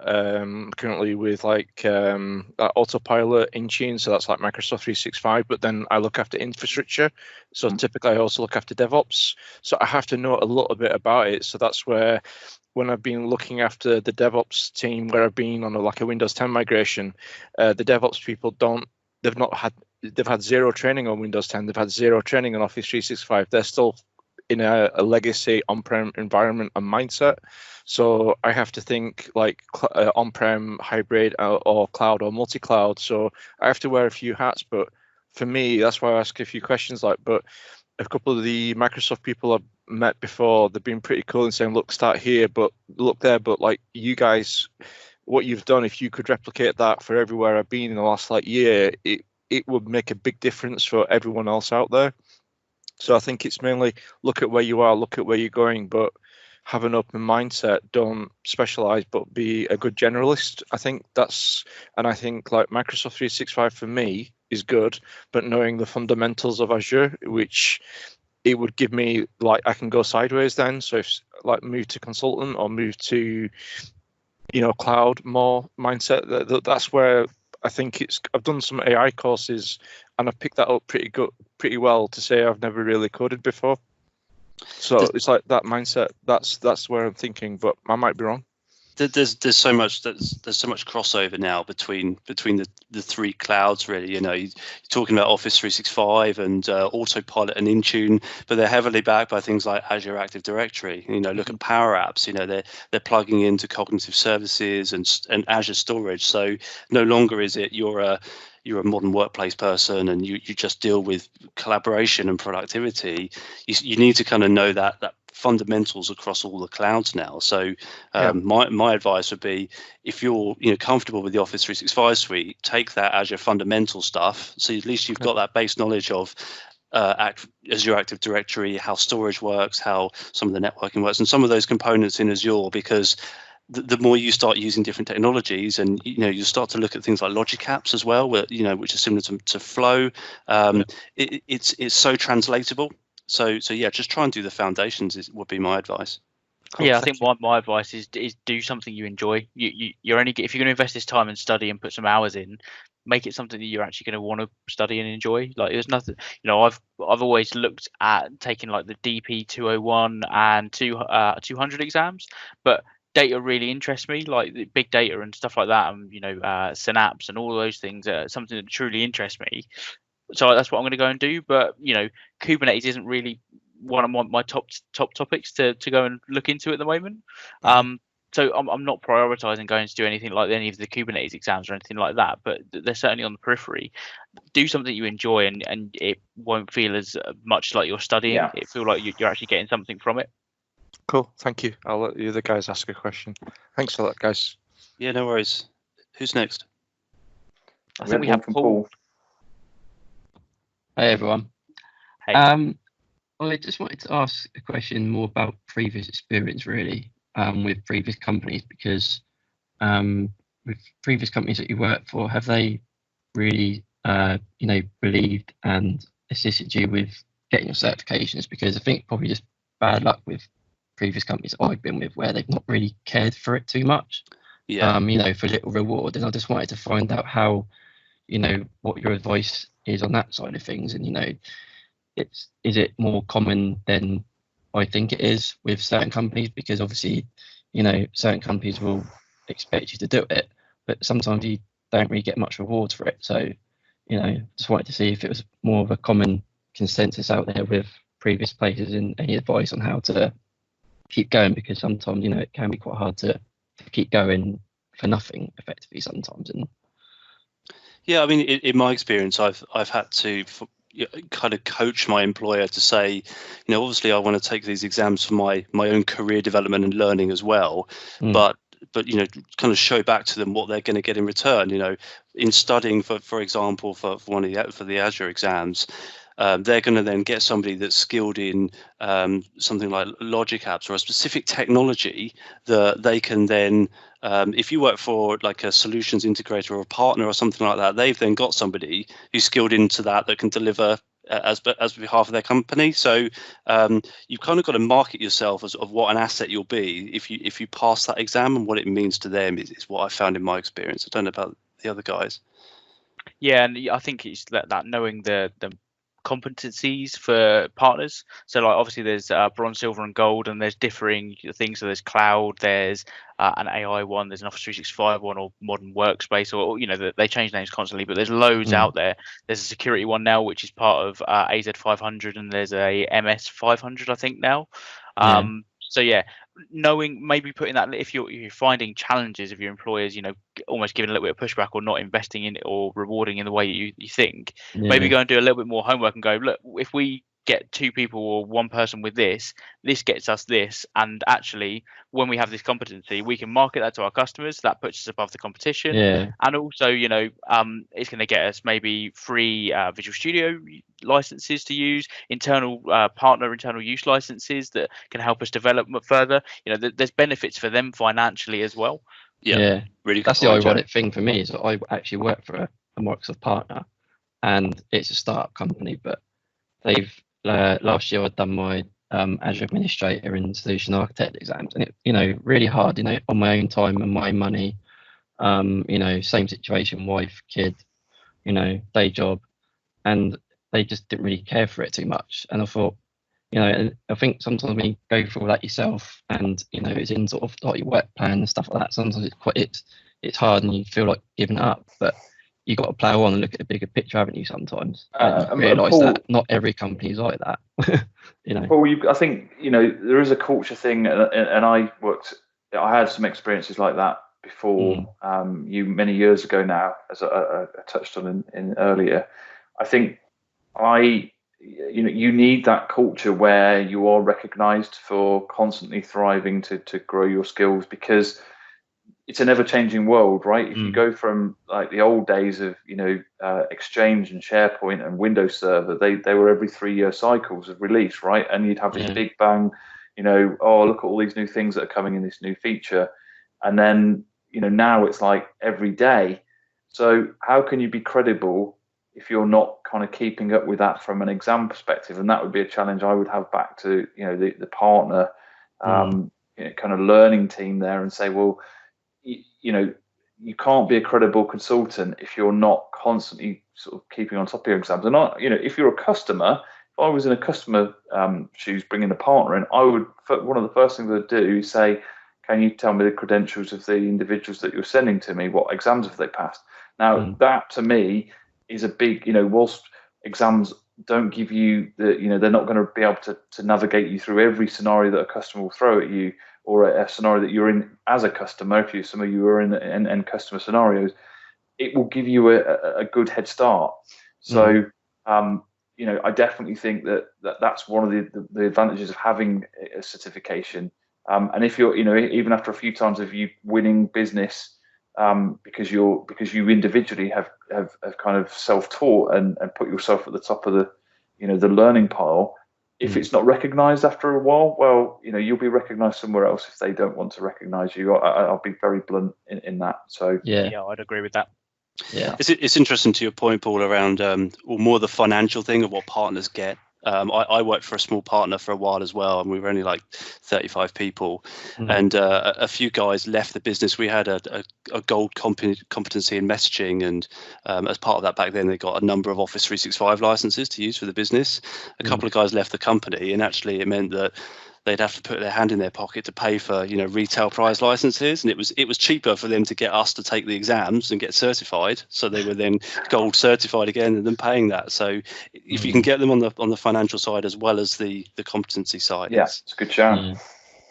currently with like Autopilot, Intune, so that's like Microsoft 365, but then I look after infrastructure. So typically I also look after DevOps. So I have to know a little bit about it. So that's where, when I've been looking after the DevOps team, where I've been on a Windows 10 migration, the DevOps people they've had zero training on Windows 10. They've had zero training on Office 365. They're still in a legacy on-prem environment and mindset. So I have to think like on-prem, hybrid, or cloud or multi-cloud. So I have to wear a few hats. But for me, that's why I ask a few questions. But a couple of the Microsoft people I've met before, they've been pretty cool in saying, look, start here, but look there. But like you guys, what you've done, if you could replicate that for everywhere I've been in the last year, it would make a big difference for everyone else out there. So I think it's mainly look at where you are, look at where you're going, but have an open mindset. Don't specialize, but be a good generalist. I think like Microsoft 365 for me is good, but knowing the fundamentals of Azure, which it would give me, like, I can go sideways then. So if like move to consultant or move to, cloud more mindset, that's where I think I've done some AI courses and I've picked that up pretty well to say I've never really coded before. So it's like that mindset. That's where I'm thinking, but I might be wrong. There's so much crossover now between the three clouds, really. You're talking about Office 365 and Autopilot and Intune, but they're heavily backed by things like Azure Active Directory. Look at Power Apps. They're plugging into cognitive services and Azure storage. So no longer is it you're a modern workplace person and you just deal with collaboration and productivity. You need to kind of know that fundamentals across all the clouds now. So my advice would be, if you're comfortable with the Office 365 suite, take that Azure fundamental stuff. So at least you've got that base knowledge of Azure Active Directory, how storage works, how some of the networking works, and some of those components in Azure, because the more you start using different technologies, and you start to look at things like Logic Apps as well, where which are similar to Flow. It's so translatable. So yeah, just try and do the foundations would be my advice. Cool. Yeah, I think my advice is do something you enjoy. You're only if you're going to invest this time and study and put some hours in, make it something that you're actually going to want to study and enjoy. Like, there's nothing, I've always looked at taking like the DP 201 and 200 exams, but data really interests me, like the big data and stuff like that, and Synapse and all those things are something that truly interests me. So that's what I'm going to go and do. But Kubernetes isn't really one of my top topics to go and look into at the moment. So I'm not prioritizing going to do anything like any of the Kubernetes exams or anything like that. But they're certainly on the periphery. Do something you enjoy, and it won't feel as much like you're studying. Yeah. It feel like you're actually getting something from it. Cool, thank you. I'll let the other guys ask a question. Thanks for that, guys. Yeah, no worries. Who's next? I think we have Paul. Hey everyone. Hey. I just wanted to ask a question more about previous experience, really, with previous companies, because with previous companies that you worked for, have they really, believed and assisted you with getting your certifications? Because I think probably just bad luck with previous companies I've been with, where they've not really cared for it too much. Yeah. For little reward. And I just wanted to find out how, what your advice is on that side of things. And, is it more common than I think it is with certain companies? Because obviously, certain companies will expect you to do it, but sometimes you don't really get much reward for it. So, just wanted to see if it was more of a common consensus out there with previous places and any advice on how to keep going, because sometimes it can be quite hard to keep going for nothing effectively sometimes. And yeah, I mean, in my experience, I've had to kind of coach my employer to say, obviously I want to take these exams for my own career development and learning as well, but kind of show back to them what they're going to get in return. In studying for example for the Azure exams, they're going to then get somebody that's skilled in something like logic apps or a specific technology that they can then, if you work for like a solutions integrator or a partner or something like that, they've then got somebody who's skilled into that can deliver as behalf of their company. So you've kind of got to market yourself as of what an asset you'll be if you pass that exam, and what it means to them is what I found in my experience. I don't know about the other guys. Yeah, and I think it's that knowing the competencies for partners. So like obviously there's bronze, silver and gold, and there's differing things. So there's cloud, there's an AI one, there's an Office 365 one, or modern workspace, or they change names constantly, but there's loads out there. There's a security one now which is part of AZ 500, and there's a MS 500 I think now. So yeah, knowing, maybe putting that, if you're finding challenges of your employers, almost giving a little bit of pushback or not investing in it or rewarding in the way you think, maybe go and do a little bit more homework and go, look, if we get 2 people or 1 person with this gets us this, and actually when we have this competency we can market that to our customers, that puts us above the competition. And also it's going to get us maybe free Visual Studio licenses to use, internal use licenses that can help us develop further. There's benefits for them financially as well. Really good. That's the ironic thing for me, is that I actually work for a Microsoft partner, and it's a startup company, but they've last year I'd done my Azure Administrator and Solution Architect exams, and it really hard, on my own time and my money. Same situation, wife, kid, day job, and they just didn't really care for it too much. And I thought, and I think sometimes when you go through all that yourself, and it's in sort of like your work plan and stuff like that, sometimes it's hard and you feel like giving it up, but you got to plow on and look at the bigger picture, haven't you? Sometimes realise Paul, that not every company is like that. Paul, I think there is a culture thing, and I had some experiences like that before you many years ago now, as I touched on in earlier. I think you need that culture where you are recognised for constantly thriving to grow your skills, because it's an ever-changing world, right? If you go from like the old days of Exchange and SharePoint and Windows Server, they were every 3-year cycles of release, right? And you'd have this big bang, oh, look at all these new things that are coming in, this new feature, and then now it's like every day. So how can you be credible if you're not kind of keeping up with that from an exam perspective? And that would be a challenge I would have back to the partner kind of learning team there, and say, well, you can't be a credible consultant if you're not constantly sort of keeping on top of your exams. And if you're a customer, if I was in a customer shoes bringing a partner in, one of the first things I'd do is say, can you tell me the credentials of the individuals that you're sending to me? What exams have they passed? Now that to me is a big, whilst exams don't give you they're not going to be able to navigate you through every scenario that a customer will throw at you, or a scenario that you're in as a customer. If some of you are in customer scenarios, it will give you a good head start. So, I definitely think that's one of the advantages of having a certification. And if you're, even after a few times of you winning business, because you individually have kind of self-taught and put yourself at the top of the learning pile. If it's not recognised after a while, well, you'll be recognised somewhere else if they don't want to recognise you. I'll be very blunt in that. So yeah, I'd agree with that. Yeah, it's interesting to your point, Paul, around or more the financial thing of what partners get. I worked for a small partner for a while as well, and we were only like 35 people, and a few guys left the business. We had a gold competency in messaging, and as part of that back then, they got a number of Office 365 licenses to use for the business. A couple of guys left the company, and actually it meant that they'd have to put their hand in their pocket to pay for, retail prize licenses, and it was cheaper for them to get us to take the exams and get certified, so they were then gold certified again, and then paying that. So if you can get them on the financial side as well as the competency side, it's a good shout.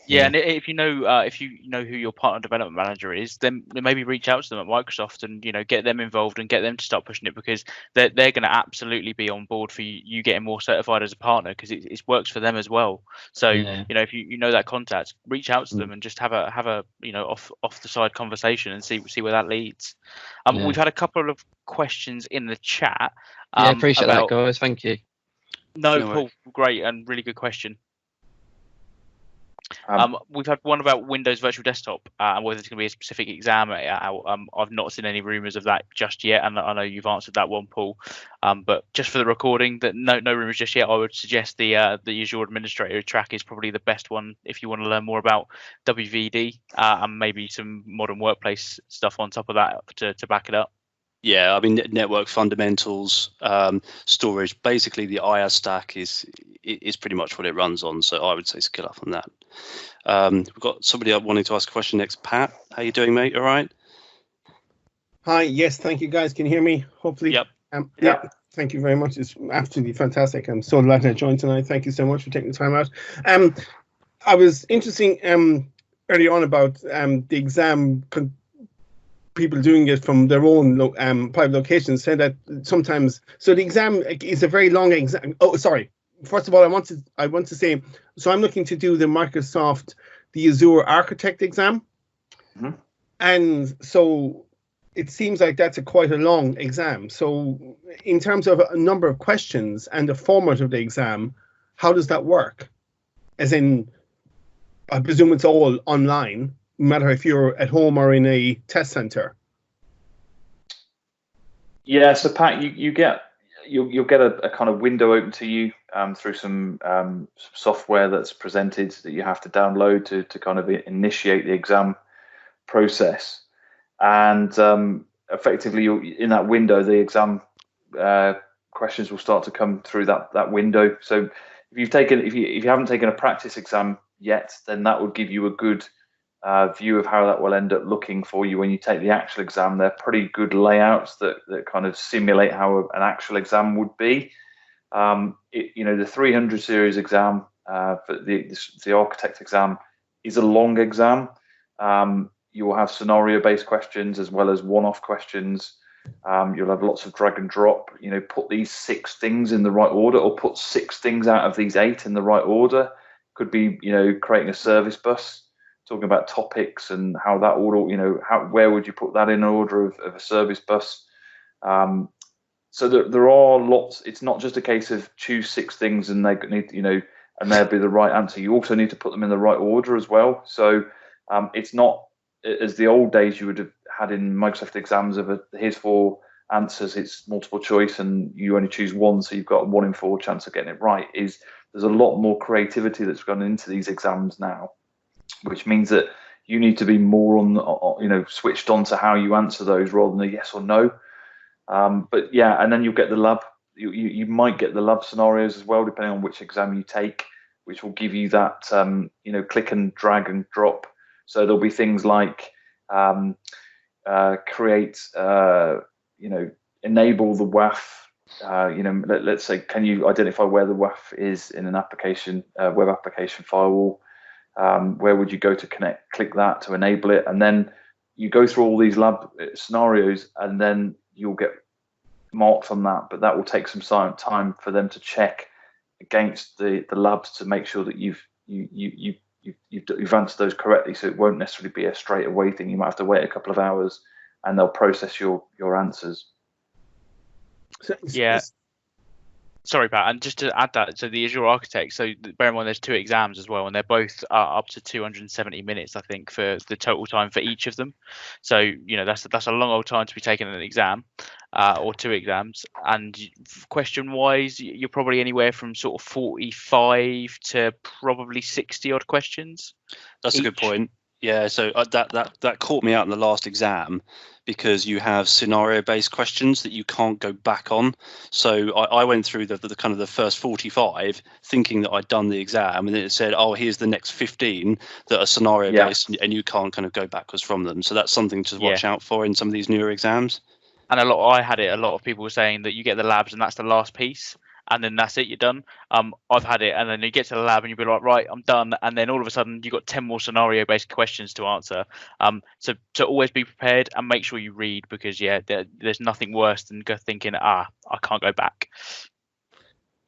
Yeah, and if you know who your partner development manager is, then maybe reach out to them at Microsoft and get them involved and get them to start pushing it, because they're going to absolutely be on board for you getting more certified as a partner, because it works for them as well. So if you know that contact, reach out to them and just have a off the side conversation and see where that leads. We've had a couple of questions in the chat. Appreciate that, guys. Thank you. No, Paul, great and really good question. We've had one about Windows Virtual Desktop and whether it's going to be a specific exam. I've not seen any rumours of that just yet, and I know you've answered that one, Paul. But just for the recording, that no rumours just yet. I would suggest the Azure Administrator track is probably the best one if you want to learn more about WVD and maybe some modern workplace stuff on top of that to back it up. Yeah, I mean, network fundamentals, storage, basically the IaaS stack is pretty much what it runs on. So I would say skill up on that. We've got somebody wanting to ask a question next. Pat, how you doing, mate? All right? Hi, yes, thank you, guys. Can you hear me? Hopefully. Yep. Yeah, thank you very much. It's absolutely fantastic. I'm so delighted I joined tonight. Thank you so much for taking the time out. I was interesting earlier on about the exam people doing it from their own private locations, said that sometimes, so the exam is a very long exam. Oh, sorry. First of all, I want to say, so I'm looking to do the Azure Architect exam. Mm-hmm. And so it seems like that's quite a long exam. So in terms of a number of questions and the format of the exam, how does that work? As in, I presume it's all online, no matter if you're at home or in a test center. Yeah, so Pat, you'll get a kind of window open to you through some software that's presented that you have to download to kind of initiate the exam process, and effectively in that window the exam questions will start to come through that window. So if you haven't taken a practice exam yet, then that would give you a good view of how that will end up looking for you when you take the actual exam. They're pretty good layouts that kind of simulate how an actual exam would be. The 300 series exam for the architect exam is a long exam. You will have scenario-based questions as well as one-off questions. You'll have lots of drag and drop. Put these 6 things in the right order, or put 6 things out of these 8 in the right order. Could be, creating a service bus, talking about topics and how that order, where would you put that in order of a service bus? So there are lots. It's not just a case of choose 6 things and they need, and they'll be the right answer. You also need to put them in the right order as well. So it's not as the old days you would have had in Microsoft exams of here's 4 answers. It's multiple choice and you only choose one, so you've got a 1 in 4 chance of getting it right. There's a lot more creativity that's gone into these exams now, which means that you need to be more switched on to how you answer those rather than a yes or no. But yeah, and then you'll get the lab. You might get the lab scenarios as well, depending on which exam you take, which will give you that click and drag and drop. So there'll be things like create, enable the WAF. Let's say, can you identify where the WAF is in an application, web application firewall? Where would you go to connect? Click that to enable it, and then you go through all these lab scenarios, and then you'll get marked on that. But that will take some time for them to check against the labs to make sure that you've answered those correctly. So it won't necessarily be a straight away thing. You might have to wait a couple of hours, and they'll process your answers. Yeah. Sorry, Pat, and just to add that, so the Azure Architect, so bear in mind there's 2 exams as well, and they're both up to 270 minutes, I think, for the total time for each of them. So, that's a long old time to be taking an exam or 2 exams. And question-wise, you're probably anywhere from sort of 45 to probably 60 odd questions. That's a good point. Yeah, so that caught me out in the last exam, because you have scenario-based questions that you can't go back on. So I went through the kind of the first 45 thinking that I'd done the exam, and then it said, oh, here's the next 15 that are scenario-based, and you can't kind of go backwards from them. So that's something to watch out for in some of these newer exams. And a lot of people were saying that you get the labs and that's the last piece, and then that's it, you're done. I've had it, and then you get to the lab and you'll be like, right, I'm done, and then all of a sudden you've got 10 more scenario based questions to answer. So to always be prepared and make sure you read, because there's nothing worse than thinking, I can't go back.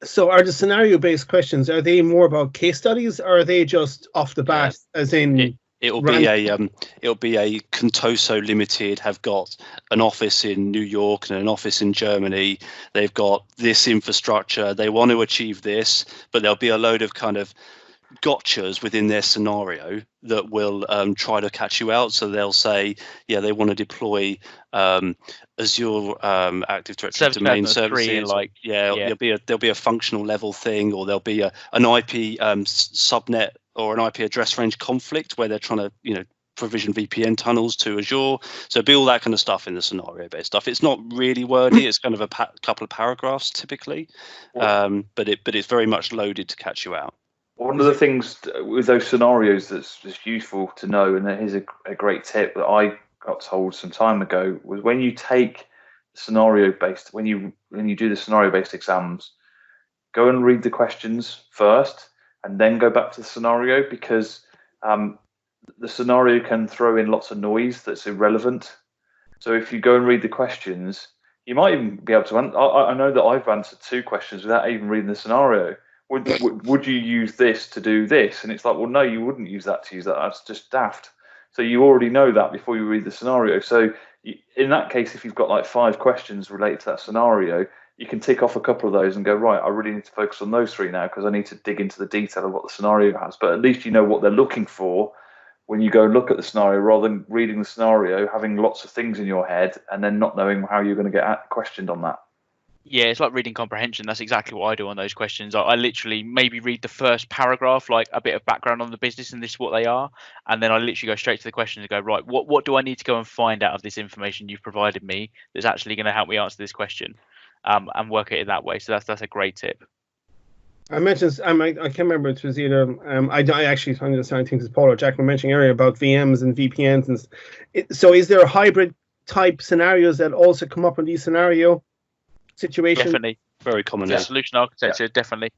So are the scenario based questions, are they more about case studies, or are they just off the bat, as in It'll be a Contoso Limited have got an office in New York and an office in Germany. They've got this infrastructure. They want to achieve this, but there'll be a load of kind of gotchas within their scenario that will try to catch you out. So they'll say, they want to deploy Azure Active Directory domain services. There'll be a functional level thing, or there'll be an IP subnet or an IP address range conflict where they're trying to, provision VPN tunnels to Azure. So it'll be all that kind of stuff in the scenario-based stuff. It's not really wordy. It's kind of a couple of paragraphs typically, but it's very much loaded to catch you out. One of the things with those scenarios that's useful to know, and here's a great tip that I got told some time ago, was when you take scenario-based, when you do the scenario-based exams, go and read the questions first, and then go back to the scenario, because the scenario can throw in lots of noise that's irrelevant. So if you go and read the questions, you might even be able to. I know that I've answered 2 questions without even reading the scenario. Would you use this to do this? And it's like, well, no, you wouldn't use that to use that. That's just daft. So you already know that before you read the scenario. So in that case, if you've got like 5 questions related to that scenario, you can tick off a couple of those and go, right, I really need to focus on those 3 now, because I need to dig into the detail of what the scenario has. But at least you know what they're looking for when you go and look at the scenario, rather than reading the scenario, having lots of things in your head, and then not knowing how you're going to get questioned on that. Yeah, it's like reading comprehension. That's exactly what I do on those questions. I literally maybe read the first paragraph, like a bit of background on the business and this is what they are. And then I literally go straight to the questions and go, right, what do I need to go and find out of this information you've provided me that's actually going to help me answer this question, and work it in that way. So that's a great tip. I mentioned, I can't remember, it was either, I actually understand, I think it's Paul or Jack were mentioning earlier about VMs and VPNs. So is there hybrid type scenarios that also come up in these scenario situations? Definitely. Very common. Yeah, solution architecture, definitely.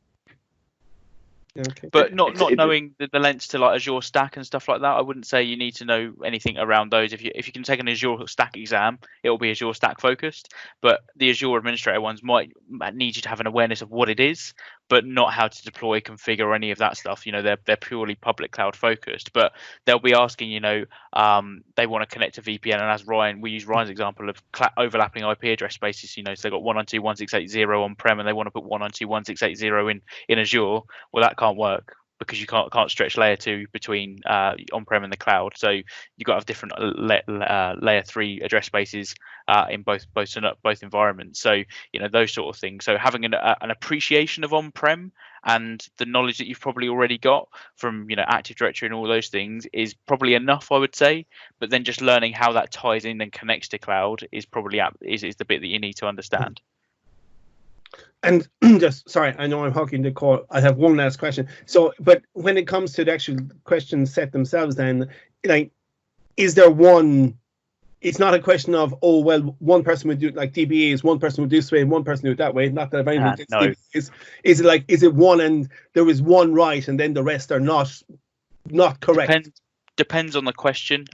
Okay. But not knowing the lengths to like Azure Stack and stuff like that, I wouldn't say you need to know anything around those. If you can take an Azure Stack exam, it will be Azure Stack focused. But the Azure Administrator ones might need you to have an awareness of what it is, but not how to deploy, configure, or any of that stuff. They're purely public cloud focused. But they'll be asking, they want to connect to VPN, and as we use Ryan's example of overlapping IP address spaces. So they've got 192.168.0 on-prem, and they want to put 192.168.0 in Azure. Well, that can't work, because you can't stretch layer 2 between on-prem and the cloud. So you've got to have different layer 3 address spaces in both environments. So those sort of things. So having an appreciation of on-prem and the knowledge that you've probably already got from Active Directory and all those things is probably enough, I would say. But then just learning how that ties in and connects to cloud is probably is the bit that you need to understand. And just sorry, I know I'm hogging the call. I have one last question. So, but when it comes to the actual question set themselves, then, is there one? It's not a question of, oh well, one person would do it like DBAs, one person would do this way, and one person would do it that way. Not that I've anything against no. DBAs. Is it one and there is one right, and then the rest are not correct? Depends on the question,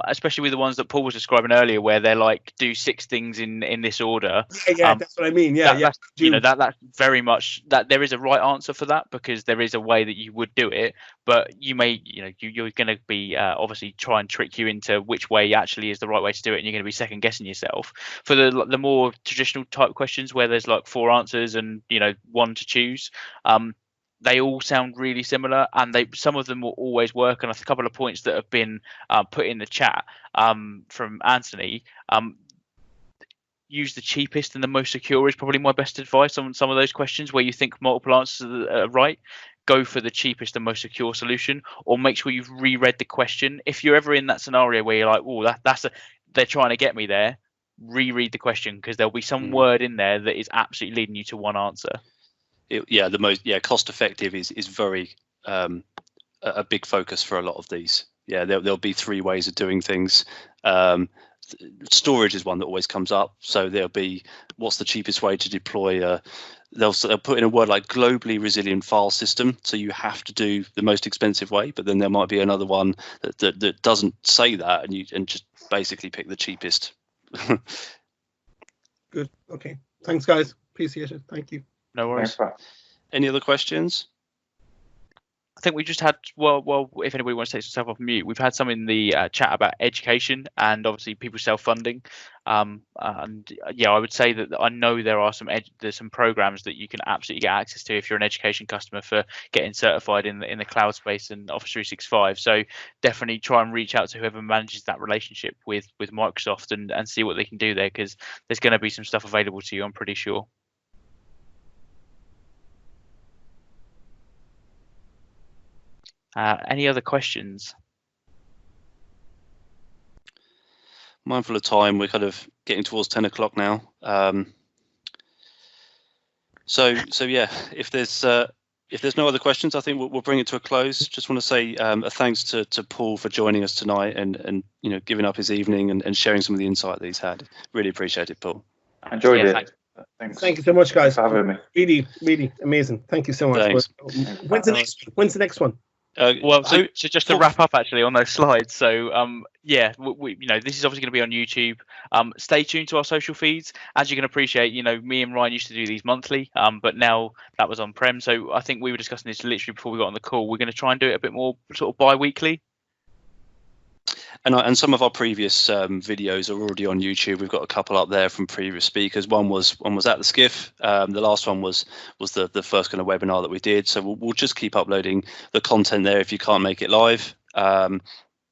especially with the ones that Paul was describing earlier, where they're like, do 6 things in this order. Yeah, that's what I mean. That's very much that there is a right answer for that, because there is a way that you would do it, but you may, you're going to be obviously try and trick you into which way actually is the right way to do it, and you're going to be second guessing yourself. For the more traditional type questions where there's like 4 answers and 1 to choose, they all sound really similar, and some of them will always work. And a couple of points that have been put in the chat from Anthony, use the cheapest and the most secure is probably my best advice on some of those questions where you think multiple answers are right, go for the cheapest and most secure solution, or make sure you've reread the question. If you're ever in that scenario where you're like, oh, they're trying to get me there, reread the question, because there'll be some word in there that is absolutely leading you to one answer. The most cost effective is very a big focus for a lot of these. There'll be 3 ways of doing things. Storage is one that always comes up. So there'll be, what's the cheapest way to deploy they'll put in a word like globally resilient file system. So you have to do the most expensive way, but then there might be another one that doesn't say that, and just basically pick the cheapest. Good. Okay. Thanks, guys. Appreciate it. Thank you. No worries. Any other questions? I think we just had, well, if anybody wants to take themselves off mute, we've had some in the chat about education and obviously people self-funding. And I would say that I know there are there's some programs that you can absolutely get access to if you're an education customer for getting certified in the cloud space and Office 365. So definitely try and reach out to whoever manages that relationship with Microsoft and see what they can do there, because there's going to be some stuff available to you, I'm pretty sure. Any other questions? Mindful of time, we're kind of getting towards 10 o'clock now. So yeah, if there's no other questions, I think we'll bring it to a close. Just want to say a thanks to Paul for joining us tonight and giving up his evening and sharing some of the insight that he's had. Really appreciate it, Paul. I enjoyed it. Thanks. Thank you so much, guys. Thanks for having me. Really, really amazing. Thank you so much. Thanks. When's the next one? So just to wrap up actually on those slides, so we this is obviously going to be on YouTube. Stay tuned to our social feeds. As you can appreciate, me and Ryan used to do these monthly, but now that was on prem. So I think we were discussing this literally before we got on the call. We're going to try and do it a bit more sort of bi-weekly. And some of our previous videos are already on YouTube. We've got a couple up there from previous speakers. One was at the Skiff. The last one was the first kind of webinar that we did. So we'll just keep uploading the content there if you can't make it live.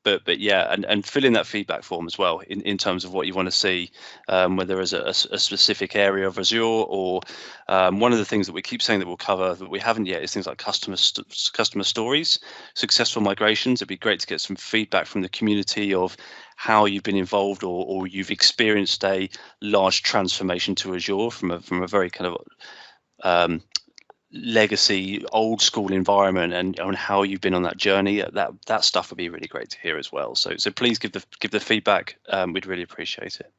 But yeah, and fill in that feedback form as well in terms of what you want to see, whether there is a specific area of Azure or one of the things that we keep saying that we'll cover that we haven't yet is things like customer stories, successful migrations. It'd be great to get some feedback from the community of how you've been involved or you've experienced a large transformation to Azure from a very kind of legacy old school environment and on how you've been on that journey. That stuff would be really great to hear as well. So please give the feedback. We'd really appreciate it.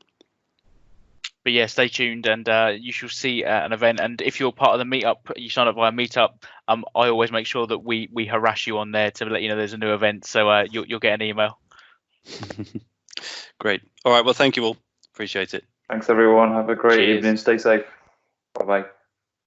But yeah, stay tuned and you shall see an event. And if you're part of the meetup, you sign up via meetup. I always make sure that we harass you on there to let you know there's a new event. So you'll get an email. Great. All right. Well, thank you all. Appreciate it. Thanks everyone. Have a great Cheers. evening. Stay safe. Bye bye.